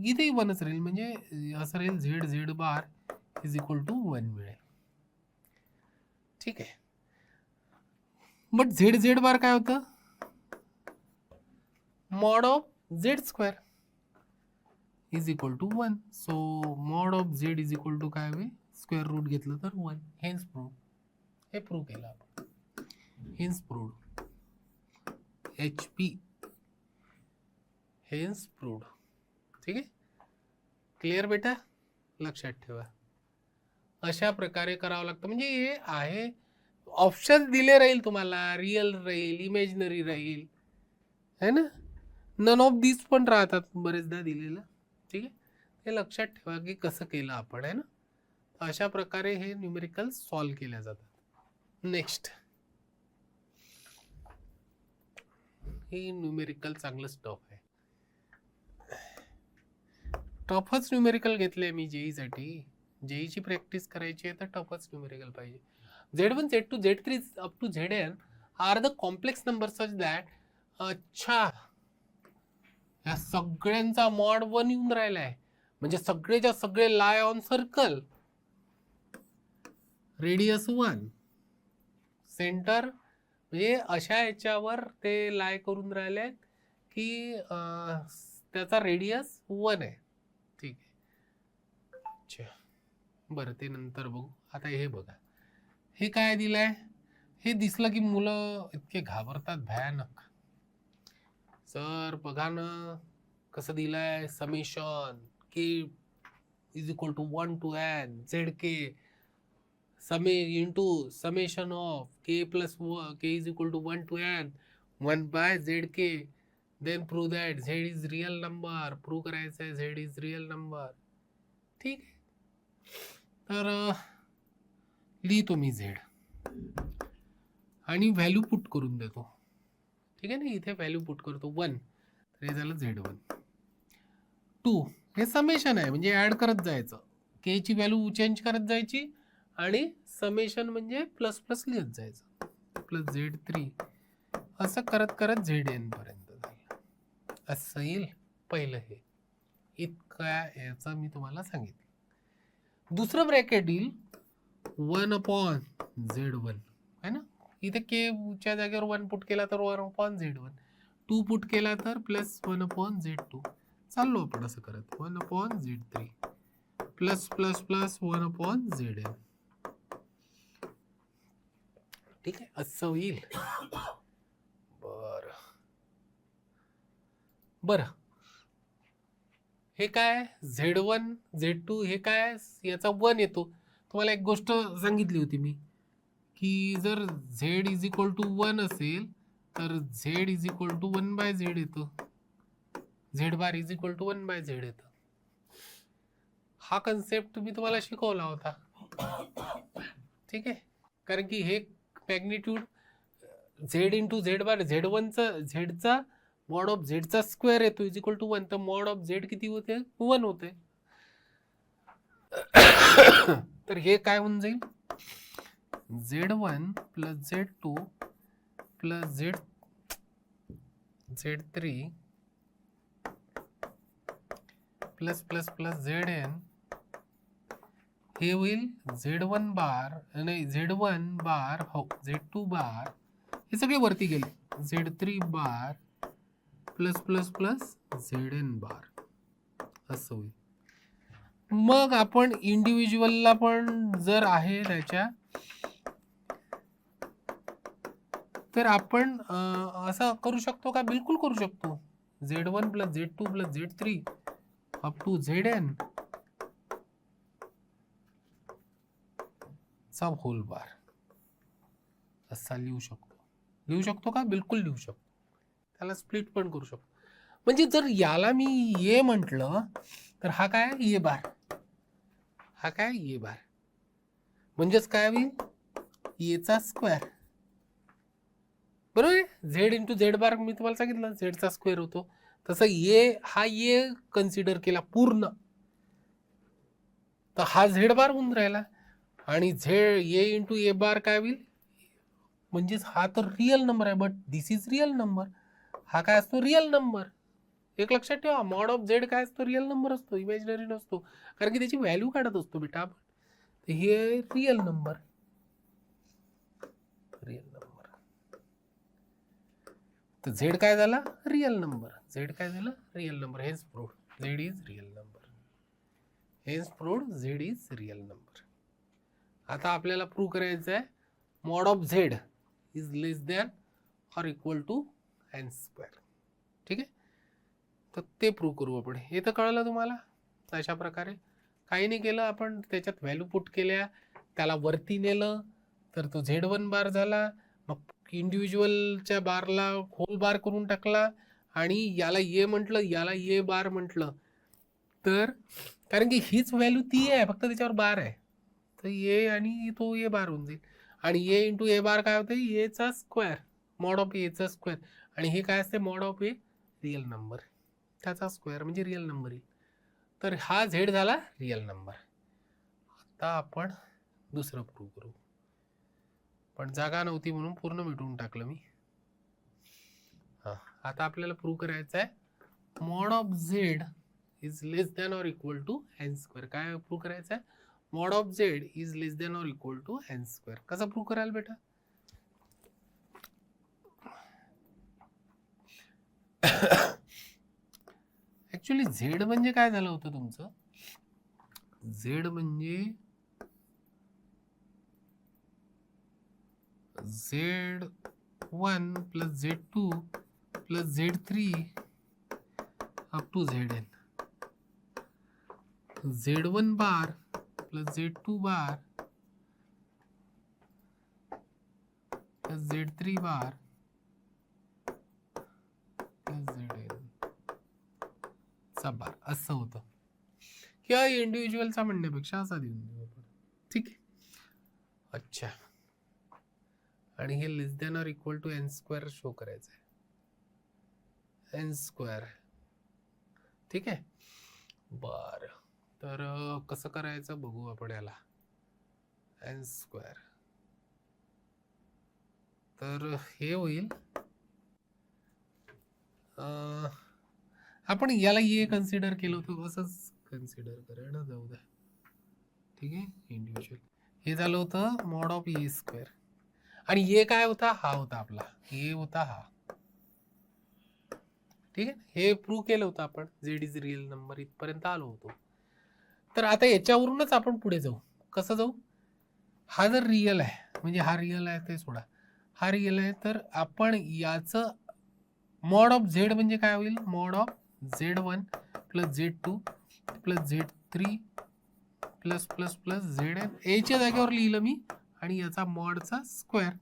इथेही 1च राहील, म्हणजे असं राहील Z bar is equal to 1 मिळेल. ठीक आहे, बट झेड बार काय होतं, mod of z² is equal to 1. So mod of z is equal to काय होईल, स्क्वेअर रूट घेतलं तर 1. हेन्स प्रूव्ह, हे प्रूव्ह केलं आपण, hence proved, HP hence proved. ठीक आहे, क्लिअर बेटा, लक्षात ठेवा. अशा प्रकारे करावं लागतं. म्हणजे हे आहे, ऑप्शन दिले राहील तुम्हाला, रिअल राहील, इमॅजिनरी राहील, है ना. नन ऑफ दिस पण राहतात बरेचदा दिलेलं. ठीक आहे, हे लक्षात ठेवा की कसं केलं आपण, आहे ना. अशा प्रकारे हे न्यूमेरिकल सॉल्व्ह केल्या जातात. नेक्स्ट, हे न्यूमेरिकल चांगलं स्टफ आहे, टफच न्यूमेरिकल घेतले मी जेईसाठी. जेईची प्रॅक्टिस करायची आहे तर टफच न्यूमेरिकल पाहिजे. Z1 Z2 Z3 up to Zn are the complex number such that. अच्छा, या सगळ्यांचा मॉड 1 येऊन राहिलाय, म्हणजे सगळेच्या सगळे lie on circle, radius 1, centre, म्हणजे अशा याच्यावर ते लाय करून राहिले की त्याचा रेडियस 1 आहे. ठीक आहे, अच्छा, बरं ते नंतर बघू. आता हे बघा, हे काय दिलंय, हे दिसलं की मुलं इतके घाबरतात भयानक. सर बघा ना कसं दिलंय, summation k is equal to 1 to n zk समे into summation of k plus k is equal to 1 to n 1/zk. Then prove that z is real number. Prove करायचं आहे z इज रिअल नंबर. ठीक आहे, तर लिहितो मी z. आणि व्हॅल्यू पुट करून देतो. ठीक आहे ना, इथे व्हॅल्यू पुट करतो 1, तर हे झालं Z1. 2 हे समेशन आहे, म्हणजे ऍड करत जायचं, के ची व्हॅल्यू चेंज करत जायची आणि समेशन म्हणजे प्लस प्लस लिहित जायचं, प्लस Z3 असं करत करत Zn पर्यंत झालं. असं येईल पहिलं. हे इतका याचा मी तुम्हाला सांगितलं. दुसरं ब्रॅकेट येईल 1/Z1 है ना, इथे के च्या जागेवर 1 पुट केला तर 1/Z1, 2 पुट केला तर प्लस 1/Z2. चाललो आपण असं करत 1/Z3 plus plus plus 1/Zn. ठीक आहे, असं होईल. बरं, हे काय Z1 Z2 हे काय, याचा 1 येतो. तुम्हाला एक गोष्ट सांगितली होती मी की जर Z इज इक्वल टू 1 असेल तर Z is equal to 1/Z येतो, Z bar is equal to 1/Z येतं. हा कन्सेप्ट मी तुम्हाला शिकवला होता. ठीक आहे, कारण की हे magnitude Z into Z bar, झेडचा मॉड ऑफ झेडचा स्क्वेअर येतो इज इक्वल टू 1, तर मॉड ऑफ झेड किती होते, 1 होते. तर हे काय होऊन जाईल, Z1 plus Z2 plus Z3 plus plus plus Zn, हे होईल Z1 बार, नाही Z1 बार, हो Z2 बार, हे सगळे वरती गेले, Z3 bar plus plus plus Zn बार, असं होईल. मग आपण इंडिव्हिज्युअलला पण जर आहे त्याच्या, तर आपण असं करू शकतो का, बिलकुल करू शकतो. Z1 plus Z2 plus Z3 up to Zn चा होल बार असा लिहू शकतो का, बिलकुल लिहू शकतो. त्याला स्प्लिट पण करू शकतो. म्हणजे जर याला मी ये म्हटलं तर हा काय ये बार, हा काय ये बार, म्हणजेच काय होईल, येचा स्क्वेअर, बरोबर आहे. झेड इंटू झेड बार मी तुम्हाला सांगितलं झेडचा स्क्वेअर होतो, तसं ये हा ये कन्सिडर केला पूर्ण, तर हा झेड बार होऊन राहिला. आणि ये इंटू ए बार काय होईल, म्हणजेच हा तर रिअल नंबर आहे, but this is real number. हा काय असतो, रिअल नंबर. एक लक्षात ठेवा, मॉड ऑफ झेड काय असतो, रिअल नंबर असतो, इमॅजिनरी नसतो, कारण की त्याची व्हॅल्यू काढत असतो बेटा आपण. तर हे रिअल नंबर, रिअल नंबर. तर झेड काय झाला, रिअल नंबर. झेड काय झालं, रिअल नंबर. हेच proved Z is real number. हेच proved Z is real number. आता आपल्याला प्रूव्ह करायचं आहे mod of Z is less than or equal to N square. ठीक आहे, तर ते प्रूव्ह करू आपण. हे तर कळलं तुम्हाला. अशा प्रकारे काही नाही केलं आपण, त्याच्यात व्हॅल्यू पुट केल्या, त्याला वरती नेलं तर तो Z1 बार झाला. मग इंडिव्हिज्युअलच्या बारला होल बार करून टाकला आणि याला ये म्हटलं, याला ये बार म्हटलं, तर कारण की हीच व्हॅल्यू ती आहे, फक्त त्याच्यावर बार आहे, तर ये आणि तो ये बार होऊन जाईल. आणि ये इंटू ए बार काय होते, येचा स्क्वेअर, मॉड ऑफ एचा स्क्वेअर. आणि हे काय असते, mod of A real number, त्याचा स्क्वेअर म्हणजे रिअल नंबर येईल. तर हा झेड झाला रिअल नंबर. आता आपण दुसरं प्रूव्ह करू, पण जागा नव्हती म्हणून पूर्ण मिटवून टाकलं मी. हां, आता आपल्याला प्रूव्ह करायचं आहे mod of Z is less than or equal to N square. काय प्रूव्ह करायचं आहे, mod of Z is less than or equal to N square. कसं प्रूव्ह कराल बेटा, ऍक्च्युली झेड म्हणजे काय झालं होतं तुमचं, झेड म्हणजे Z1 plus Z2 plus Z3 up to Zn. Z1 bar plus Z2 bar plus Z3 bar plus Zn चा बार, असं होतं. किंवा इंडिव्हिज्युअलचा म्हणण्यापेक्षा असा देऊन देऊ आपण. ठीक आहे, अच्छा. आणि हे less than or equal to N square show करायचं आहे, एन स्क्वेअर. ठीक आहे. बर, तर कसं करायचं बघू आपण याला. एन स्क्वेअर, तर हे होईल आपण याला ए कन्सिडर केलं होतं, असंच कन्सिडर करायला जाऊ द्या. ठीक आहे, इंडिव्हिज्युअल. हे झालं होतं मॉड ऑफ ए स्क्वेअर, आणि ए काय होता, हा होता आपला, ए होता हा. ठीक आहे, हे प्रूव्ह केलं होतं आपण, झेड इज रिअल नंबर, इथपर्यंत आलो होतो. तर आता याच्यावरूनच आपण पुढे जाऊ. कसं जाऊ, हा जर रिअल आहे, म्हणजे हा रिअल आहे ते सोडा, हा रिअल आहे, तर आपण याचं मॉड ऑफ झेड म्हणजे काय होईल, mod of Z1 plus Z2 plus Z3 plus plus plus ZN. एच्या जागेवर लिहिलं मी, आणि याचा मॉडचा स्क्वेअर.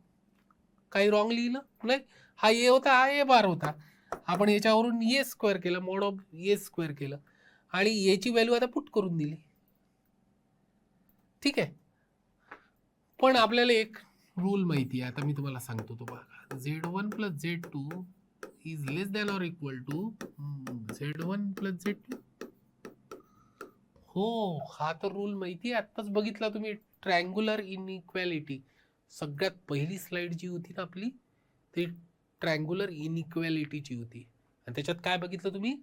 काही रॉंग लिहिलं नाही, हा ए होता, हा ए बार होता, आपण याच्यावरून ए स्क्वेअर केलं, मॉड ऑफ ए स्क्वेअर केलं, आणि याची व्हॅल्यू आता पुट करून दिली. ठीक आहे. पण आपल्याला एक रूल माहिती आहे, आता मी तुम्हाला सांगतो तो बघा. Z1 plus Z2 is less than or equal to Z1 plus Z2. हो, हा तर रूल माहिती आहे, आत्ताच बघितला तुम्ही. ट्रायंग्युलर इनइक्वॅलिटी, सगळ्यात पहिली स्लाइड जी होती ना आपली, ती ट्रायंग्युलर इनइक्वॅलिटीची होती, आणि त्याच्यात काय बघितलं तुम्ही,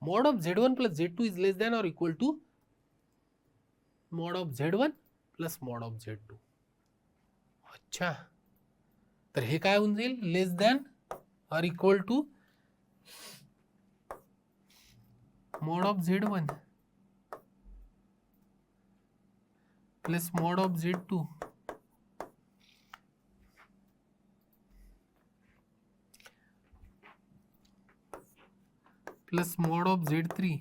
mod of Z1 plus Z2 is less than or equal to mod of Z1 plus mod of Z2. अच्छा, तर हे काय होऊन जाईल, less than or equal to mod of Z1 plus mod of Z2 plus mod of Z3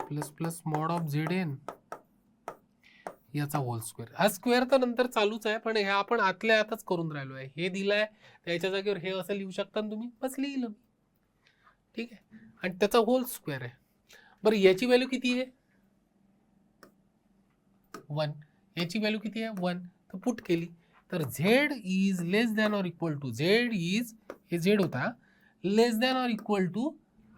plus plus mod of ZN याचा होल स्क्वेअर. हा स्क्वेअर तर नंतर चालूच आहे, पण हे आपण आतल्या आतच करून राहिलो आहे. हे दिलंय, त्याच्या जागेवर हे असं लिहू शकता तुम्ही, बस लिहिलं. ठीक आहे, आणि त्याचा होल स्क्वेअर आहे. बरं, याची व्हॅल्यू किती आहे, 1. याची व्हॅल्यू किती आहे, 1. तर पुट केली, तर Z is less than or equal to, Z is, हे झेड होता, less than or equal to,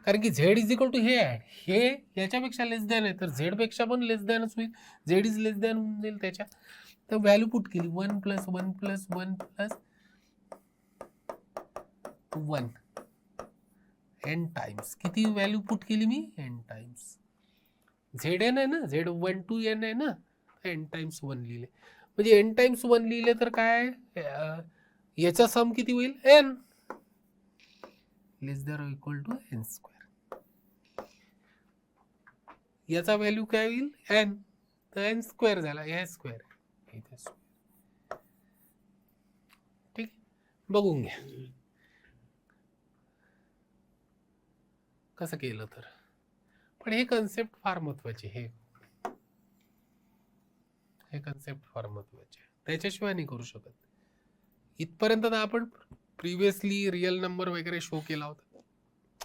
कारण की झेड इज इक्वल टू हे आहे, हे याच्यापेक्षा लेस दॅन आहे, तर झेड पेक्षा पण लेस दॅनच होईल, झेड इज लेस दॅन होऊन जाईल त्याच्या. तर व्हॅल्यू पुट केली, 1 plus 1 plus 1 plus 1 n times. किती व्हॅल्यू पुट केली मी, n टाइम्स. ZN आहे ना, Z1 to n आहे ना, n टाइम्स 1 लिहिले, म्हणजे n टाइम्स 1 लिहिले तर काय, याचा सम किती होईल, n, less than equal to n square. याचा व्हॅल्यू काय होईल, n, तर n स्क्वेअर झाला, हे स्क्वेअर इथे स्क्वेअर. ठीक, बघून घ्या कसं केलं तर. पण हे कन्सेप्ट फार महत्वाचे, हे कन्सेप्ट फार महत्वाचे, त्याच्याशिवाय नाही करू शकत. इथपर्यंत तर आपण प्रिव्हियसली रिअल नंबर वगैरे शो केला होता.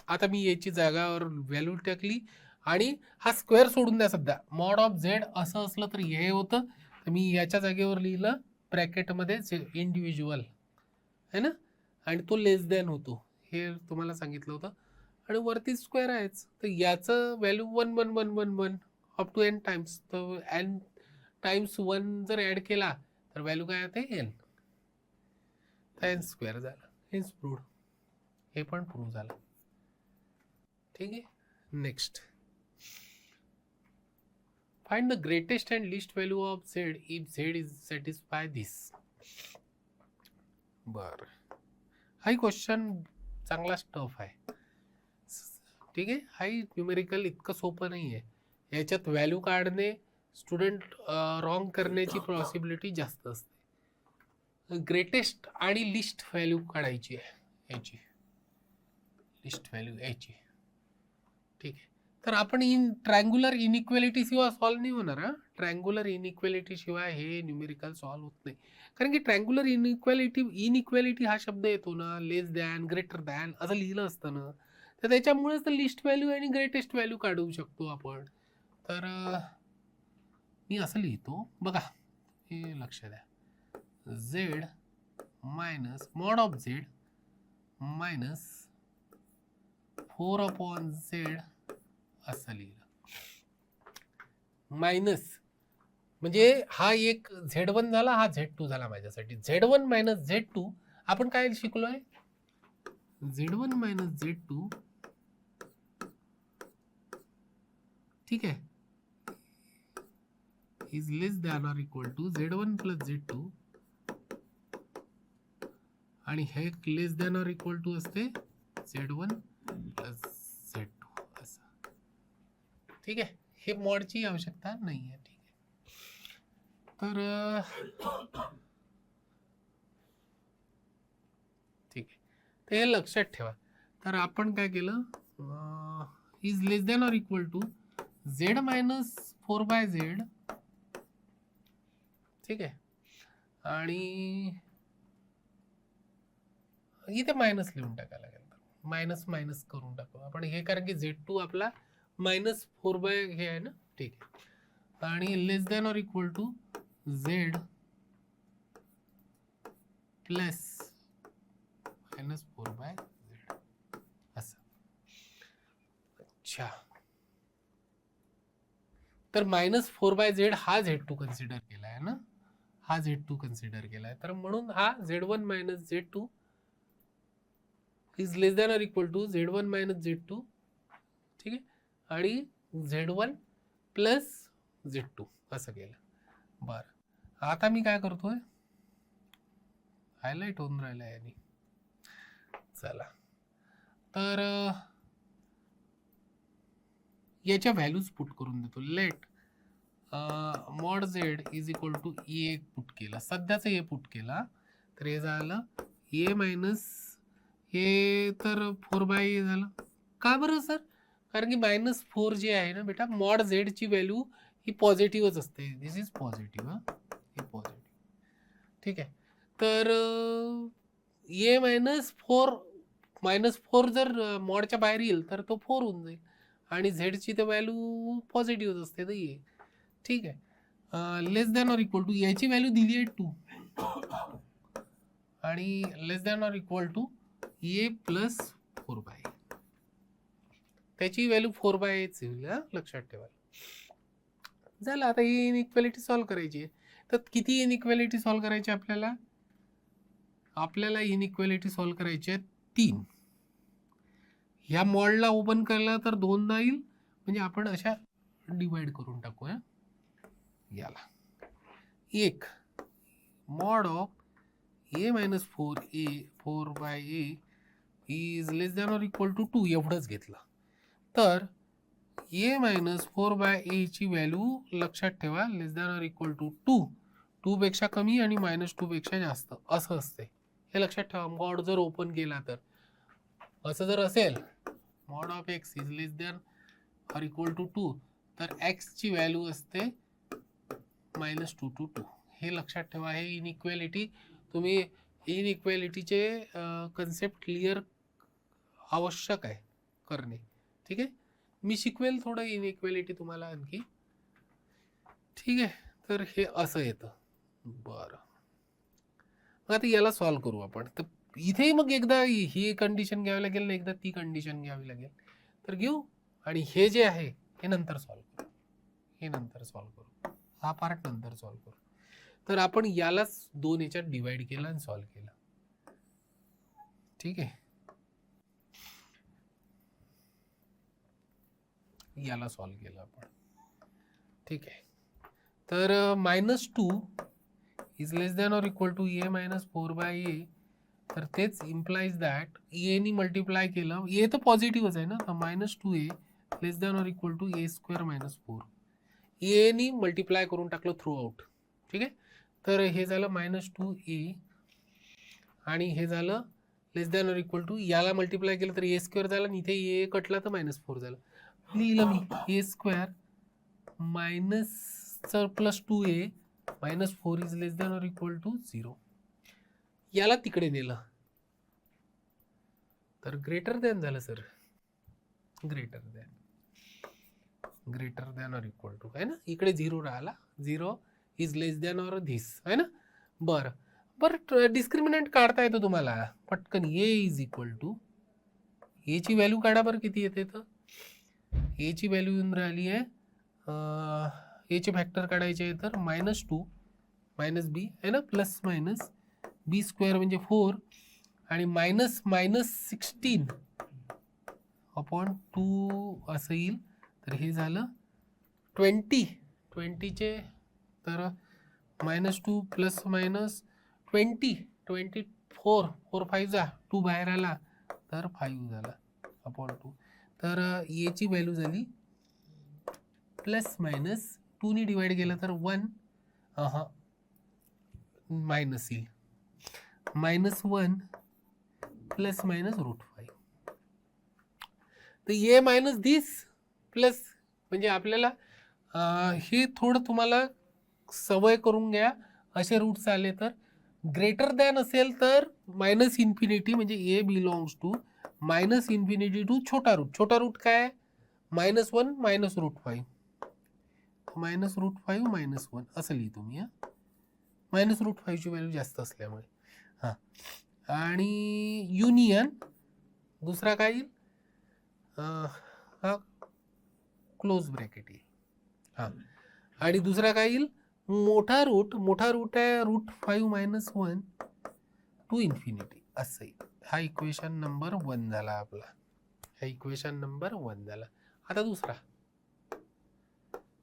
आता मी याची जागावर व्हॅल्यू टाकली, आणि हा स्क्वेअर सोडून द्या सध्या, मॉड ऑफ झेड असं असलं तर हे होतं, तर मी याच्या जागेवर लिहिलं ब्रॅकेटमध्ये इंडिव्हिज्युअल आहे ना, आणि तो लेस दॅन होतो, हे तुम्हाला सांगितलं होतं, आणि वरती स्क्वेअर आहेच, तर याचं value 1 1 1 1 1 up to n times, तर n टाइम्स 1 जर ॲड केला तर व्हॅल्यू काय येते, n, तर n स्क्वेअर झाला. हेच प्रूव्ड, हे पण प्रूव्ह झालं. ठीक आहे, next, find the greatest and least value of Z if Z is satisfy this. बर, हाही क्वेश्चन चांगला स्टफ आहे. ठीक आहे, हाही न्यूमेरिकल इतकं सोपं नाही आहे, याच्यात व्हॅल्यू काढणे स्टुडंट रॉंग करण्याची पॉसिबिलिटी जास्त असते. ग्रेटेस्ट आणि लिस्ट व्हॅल्यू काढायची आहे याची, लिस्ट व्हॅल्यू याची. ठीक आहे, तर आपण ट्रायंग्युलर इनइक्वॅलिटी शिवाय सॉल्व्ह नाही होणार. ट्रायंग्युलर इनइक्वॅलिटी शिवाय हे न्यूमेरिकल सॉल्व्ह होत नाही, कारण की ट्रायंग्युलर इनइक्वॅलिटी हा शब्द येतो ना, लेस दॅन, ग्रेटर दॅन असं लिहिलं असतं ना, तर त्याच्यामुळेच तर लिस्ट व्हॅल्यू आणि ग्रेटेस्ट व्हॅल्यू काढू शकतो आपण. तर मी असं लिहितो बघा, हे लक्ष द्या, Z minus mod of Z minus 4/z असं लिहिलं. मायनस म्हणजे हा एक Z1 झाला, हा Z2 झाला माझ्यासाठी. Z1 मायनस Z2 आपण काय शिकलोय, Z1 मायनस Z2, ठीक आहे, is less than or equal to Z1 plus Z2 आणि हे less than or equal to असते Z1 प्लस Z2 असं. ठीक आहे, हे मॉडची आवश्यकता नाही आहे. ठीक आहे, तर ठीक आहे, तर हे लक्षात ठेवा. तर आपण काय केलं, is less than or equal to Z minus 4/z, ठीक आहे, आणि इथे मायनस लिहून टाकायला लागेल, मायनस मायनस करून टाकू आपण हे, कारण की Z2 आपला मायनस 4 हे आहे ना. ठीक आहे, आणि less than or equal to Z plus minus 4/z असं. अच्छा, तर मायनस 4/z हा Z2 कन्सिडर केला आहे ना, हा Z2 कन्सिडर केला आहे, तर म्हणून हा Z1 minus Z2 is less than or equal to Z1 minus Z2, ठीक आहे, आणि Z1 प्लस Z2 असं केलं. बरं, आता मी काय करतोय, हायलाइट होऊन राहिलं आहे आणि चला, तर याच्या व्हॅल्यूज पुट करून देतो. Let mod Z is equal to A put केला, सध्याचं ए पुट केला, तर हे झालं ए मायनस हे, तर 4/a झालं. का बरं सर, कारण की -4 जे आहे ना बेटा, मॉड झेडची व्हॅल्यू ही पॉझिटिव्हच असते. दिस इज पॉझिटिव्ह, हे पॉझिटिव्ह, ठीक आहे. तर ए -4 जर मॉडच्या बाहेर येईल तर तो 4 होऊन जाईल, आणि झेडची तर व्हॅल्यू पॉझिटिव्ह असते तर ये, ठीक आहे. Less than or equal to याची व्हॅल्यू दिली आहे 2, आणि less than or equal to A plus 4/a, त्याची व्हॅल्यू 4/a येईल, लक्षात ठेवा. झालं, आता ही इनइक्वॅलिटी सॉल्व्ह करायची आहे. तर किती इनइक्वॅलिटी सॉल्व्ह करायची आपल्याला, इनइक्वॅलिटी सॉल्व्ह करायची आहे 3. ह्या मॉडला ओपन केला तर 2दा येईल, म्हणजे आपण अशा डिवाइड करून टाकूया. याला 1 mod of A minus 4/a is less than or equal to 2 एवढंच घेतलं. तर ए मायनस 4/a ची व्हॅल्यू लक्षात ठेवा, लेस दॅन ऑर इक्वल टू 2 पेक्षा कमी आणि -2 पेक्षा जास्त असं असते, हे लक्षात ठेवा. मॉड जर ओपन केला तर असं जर असेल, mod of X is less than or equal to 2, तर एक्स ची व्हॅल्यू असते -2 to 2. हे लक्षात ठेवा. हे इनइक्वॅलिटी, तुम्ही इनइक्वॅलिटीचे कन्सेप्ट क्लिअर आवश्यक आहे करणे, ठीक आहे. मी शिकवेल थोडं इनइक्वॅलिटी तुम्हाला आणखी, ठीक आहे. तर हे असं येतं. बरं, मग आता याला सॉल्व्ह करू आपण. तर इथे मग एकदा ही कंडिशन घ्यावी लागेल ना, एकदा ती कंडिशन घ्यावी लागेल. तर घेऊ, आणि हे जे आहे हे नंतर सॉल्व्ह करू, हा पार्ट नंतर सॉल्व्ह करू. तर आपण यालाच 2 याच्यात डिवाइड केला आणि सॉल्व्ह केला, ठीक आहे. याला सॉल्व्ह केलं आपण, ठीक आहे. तर -2 is less than or equal to A minus 4/a, तर तेच इम्प्लाइज दॅट ए नी मल्टिप्लाय केलं, ए तर पॉझिटिव्हच आहे ना, तर -2a less than or equal to a² - 4, A नी मल्टिप्लाय करून टाकलं थ्रू आउट, ठीक आहे. तर हे झालं -2a, आणि हे झालं लेस दॅन ऑर इक्वल टू, याला मल्टिप्लाय केलं तर a² झालं, आणि इथे ए कटला तर -4 झालं. लिहिलं मी a² plus 2a -4 is less than or equal to 0. याला तिकडे नेलं तर ग्रेटर दॅन झालं sir, greater than or equal to, आहे ना, इकडे 0 राहिला, 0 is less than or this आहे ना. बरं बरं डिस्क्रिमिनंट काढता येतं तुम्हाला पटकन. ए इज इक्वल टू एची व्हॅल्यू काढा बरं किती येते. तर एची व्हॅल्यू येऊन राहिली आहे एचे फॅक्टर काढायचे आहे तर -2 -b आहे ना प्लस मायनस बी स्क्वेअर म्हणजे 4 आणि -16 अपॉन 2 असं येईल. तर हे झालं 20चे तर -2 प्लस मायनस 24 4 5 जा 2 बाहेर आला तर 5 झाला अपॉन 2. तर एची व्हॅल्यू झाली प्लस मायनस 2 डिवाइड केलं तर 1 मायनस येईल -1 प्लस मायनस √5. तर ए मायनस दिस प्लस म्हणजे आपल्याला हे थोडं तुम्हाला सवय करून घ्या. असे रूट्स आले तर ग्रेटर दॅन असेल तर -∞ म्हणजे ए बिलॉंग्स टू -∞ टू छोटा रूट. छोटा रूट काय -1 -√5 -√5 -1 असं लिहितो मी. -√5 ची व्हॅल्यू जास्त असल्यामुळे. हां आणि युनियन दुसरा काय येईल हा क्लोज ब्रॅकेट येईल. हां आणि दुसरा काय येईल मोठा रूट आहे √5 - 1 टू इन्फिनिटी असं येईल. हा इक्वेशन नंबर 1 झाला आपला. हा इक्वेशन नंबर 1 झाला. आता दुसरा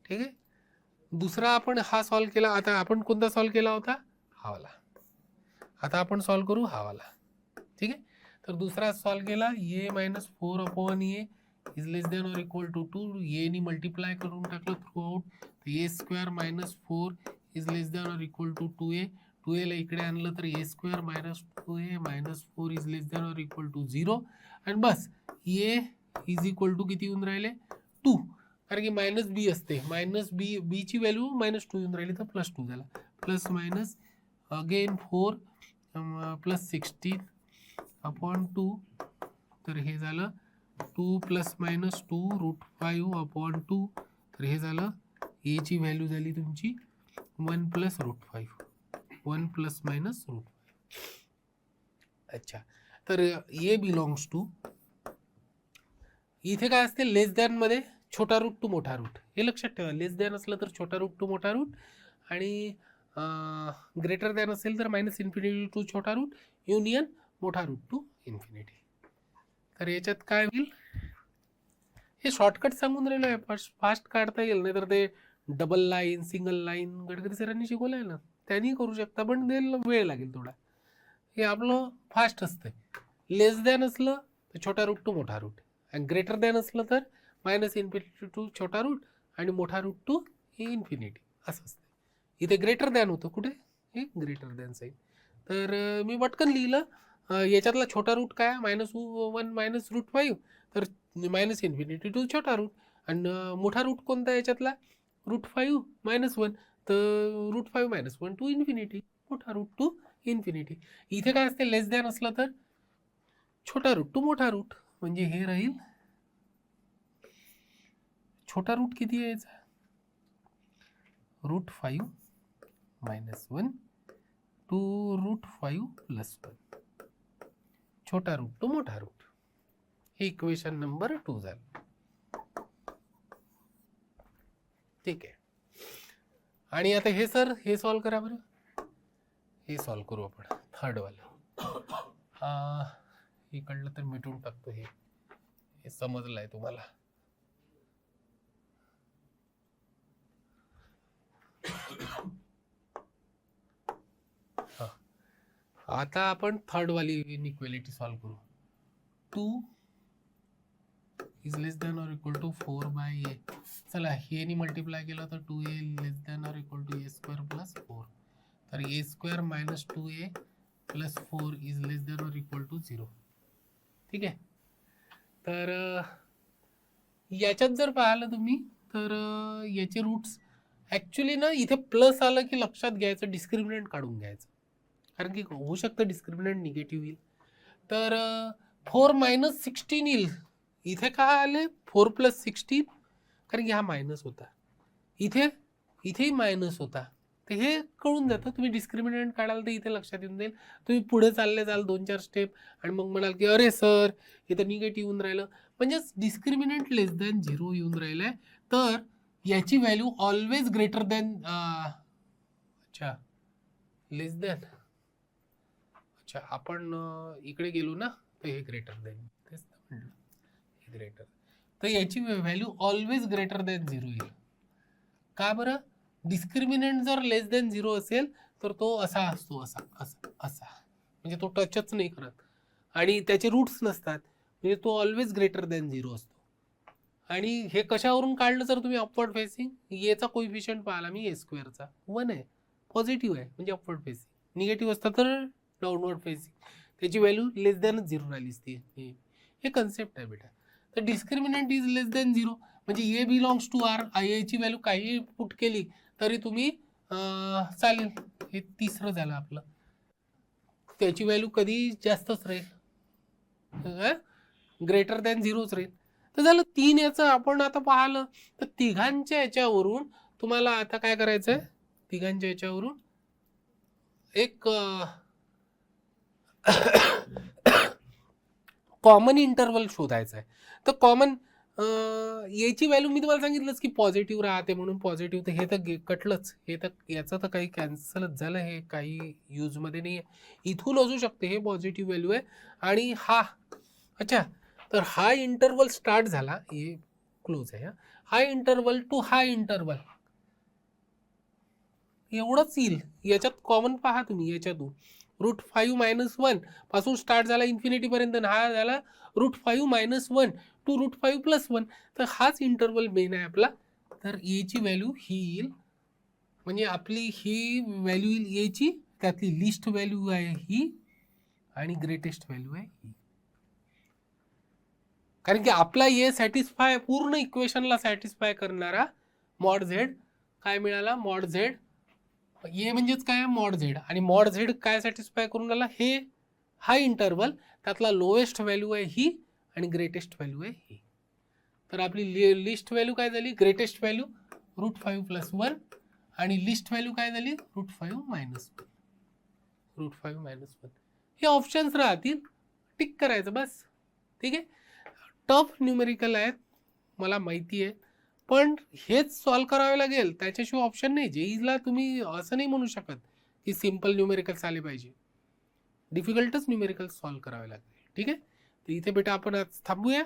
ठीक आहे. दुसरा आपण हा सॉल्व केला. आता आपण कोणता सॉल्व केला होता हा वाला. आता आपण सॉल्व करू हा वाला. ठीक आहे. तर दुसरा सॉल्व केला A -4 upon A is less than or equal to 2. A नी मल्टिप्लाय करून टाकलं throughout. A square -4 is less than or equal to 2a. 2a ला इकडे आणलं तर A square -2a -4 is less than or equal to 0. आणि बस ए इज इक्वल टू किती येऊन राहिले 2. कारण की -b असते. -b ची व्हॅल्यू -2 येऊन राहिली तर +2 झाला. Plus minus again 4 plus 16 upon 2. तर हे झालं 2 + -2 √5 अपॉन 2. तर हे झालं ए ची व्हॅल्यू झाली तुमची 1 + √5 1 ± √5. अच्छा तर ए बिलॉंग्स टू इथे काय असते लेस दॅन मध्ये छोटा रूट टू मोठा रूट. हे लक्षात ठेवा. लेस दॅन असलं तर छोटा रूट टू मोठा रूट आणि ग्रेटर दॅन असेल तर -∞ टू छोटा रूट युनियन मोठा रूट टू इन्फिनिटी. तर याच्यात काय होईल हे शॉर्टकट सांगून राहिलो आहे. फास्ट काढता येईल नाही तर ते double line single line Gadkari सरांनी शिकवलं आहे ना त्यांनी करू शकता पण वेळ लागेल थोडा. हे आपलं फास्ट असतं. लेस दॅन असलं तर छोटा रूट टू मोठा रूट आणि ग्रेटर दॅन असलं तर -∞ टू छोटा रूट आणि मोठा रूट टू इन्फिनिटी असं असतं. इथे ग्रेटर दॅन होतं कुठे हे ग्रेटर दॅन साईन. तर मी पटकन लिहिलं याच्यातला छोटा रूट काय -1 -√5 तर -∞ टू छोटा रूट आणि मोठा रूट कोणता याच्यातला √5 -1 तर √5 - 1 टू इन्फिनिटी मोठा रूट टू इन्फिनिटी. इथे काय असते लेस दॅन असलं तर छोटा रूट टू मोठा रूट म्हणजे हे राहील छोटा रूट किती यायचा √5 - 1 टू √5 + 1 छोटा रूट टू मोठा रूट. हे इक्वेशन नंबर 2 झालं. ठीक आहे. आणि आता हे सर हे सॉल्व करा बरं. हे सॉल्व करू आपण थर्ड वाला. इकडलं तर मिटून टाकतो. हे समजलंय तुम्हाला. आता आपण थर्ड वाली इनइक्वालिटी सॉल्व करू. 2 is less than or equal to 4/a. चला हे नी मल्टिप्लाय केलं तर 2a less than or equal to a² + 4. तर a² - 2a + 4 is less than or equal to 0. ठीक आहे. तर याच्यात जर पाहिलं तुम्ही तर याचे रूट्स ॲक्च्युली ना इथे प्लस आलं की लक्षात घ्यायचं डिस्क्रिमिनंट काढून घ्यायचं कारण की होऊ शकतं डिस्क्रिमिनंट निगेटिव्ह येईल. तर 4 - 16 येईल. इथे काय आले 4 + 16 कारण की हा मायनस होता. इथेही मायनस होता तर हे कळून जातं. तुम्ही डिस्क्रिमिनंट काढाल तर इथे लक्षात येऊन जाईल. तुम्ही पुढे चालले जाल 2-4 स्टेप आणि मग म्हणाल की अरे सर इथं निगेटिव्ह येऊन राहिलं, म्हणजेच डिस्क्रिमिनंट लेस दॅन 0 येऊन राहिलंय, तर याची व्हॅल्यू ऑलवेज ग्रेटर दॅन अच्छा लेस दॅन, अच्छा आपण इकडे गेलो ना, तर हे ग्रेटर दॅन, तेच म्हटलं हे ग्रेटर, तर याची व्हॅल्यू ऑलवेज ग्रेटर दॅन 0 येईल. का बरं? डिस्क्रिमिनंट जर लेस दॅन 0 असेल तर तो असा असतो, असा असा असा, म्हणजे तो टचच नाही करत आणि त्याचे रूट्स नसतात, म्हणजे तो ऑलवेज ग्रेटर दॅन 0 असतो. आणि हे कशावरून काढलं? जर तुम्ही अपवर्ड फेसिंग, याचा कोइफिशियंट पाहिला मी ए स्क्वेअरचा 1 आहे, पॉझिटिव्ह आहे म्हणजे अपवर्ड फेसिंग, निगेटिव्ह असतं तर डाऊनवर्ड फेसिंग, त्याची व्हॅल्यू लेस दॅन 0 राहिली असती. हे कन्सेप्ट आहे बेटा. तर डिस्क्रिमिनंट इज लेस दॅन 0 म्हणजे ए बिलॉंग्स टू आर, याची व्हॅल्यू काही पुट केली तरी तुम्ही चालेल. हे तिसरं झालं आपलं. त्याची व्हॅल्यू कधी जास्तच राहील, ग्रेटर दॅन 0च राहील. तर झालं 3 याचं. आपण आता पाहिलं तर तिघांच्या याच्यावरून तुम्हाला आता काय करायचं आहे, तिघांच्या याच्यावरून एक कॉमन इंटरवल शोधायचा आहे. तर कॉमन याची व्हॅल्यू मी तुम्हाला सांगितलंच की पॉझिटिव्ह राहते म्हणून पॉझिटिव्ह, तर हे तर कटलंच, हे तर याचं तर काही कॅन्सलच झालं, हे काही यूजमध्ये नाही आहे. इथून असू शकते हे पॉझिटिव्ह व्हॅल्यू आहे आणि हा, अच्छा तर हा इंटरवल स्टार्ट झाला, हे क्लोज आहे, हा इंटरवल टू हा इंटरवल एवढंच येईल. याच्यात कॉमन पहा तुम्ही, याच्यातून √5 - 1 पासून स्टार्ट झाला इन्फिनिटी पर्यंत, हा झाला √5 - 1 टू √5 + 1, तर हाच इंटरवल मेन आहे आपला. तर याची व्हॅल्यू ही येईल, म्हणजे आपली ही व्हॅल्यू येईल याची, त्यातली लिस्ट व्हॅल्यू आहे ही आणि ग्रेटेस्ट व्हॅल्यू आहे ही. कारण की आपला ए सॅटिस्फाय, पूर्ण इक्वेशनला सॅटिस्फाय करणारा मॉड झेड काय मिळाला, मॉड झेड ए म्हणजेच काय, मॉड झेड, आणि मॉड झेड काय सॅटिस्फाय करून राहिला, हे हा इंटरवल, त्यातला लोएस्ट व्हॅल्यू आहे ही आणि ग्रेटेस्ट व्हॅल्यू आहे ही. तर आपली लिस्ट व्हॅल्यू काय झाली, ग्रेटेस्ट व्हॅल्यू √5 + 1 आणि लिस्ट व्हॅल्यू काय झाली √5 - 1, √5 - 1. हे ऑप्शन्स राहतील, टिक करायचं बस. ठीक आहे. टफ न्यूमेरिकल आहेत मला माहिती आहे, पण हेच सॉल्व करावे लागेल, त्याच्याशिवाय ऑप्शन नाही. जेईला तुम्ही असं नाही म्हणू शकत की सिम्पल न्यूमेरिकल्स आले पाहिजे, डिफिकल्टच न्यूमेरिकल्स सॉल्व करावे लागतील. ठीक आहे. तर इथे बेटा आपण आज थांबूया.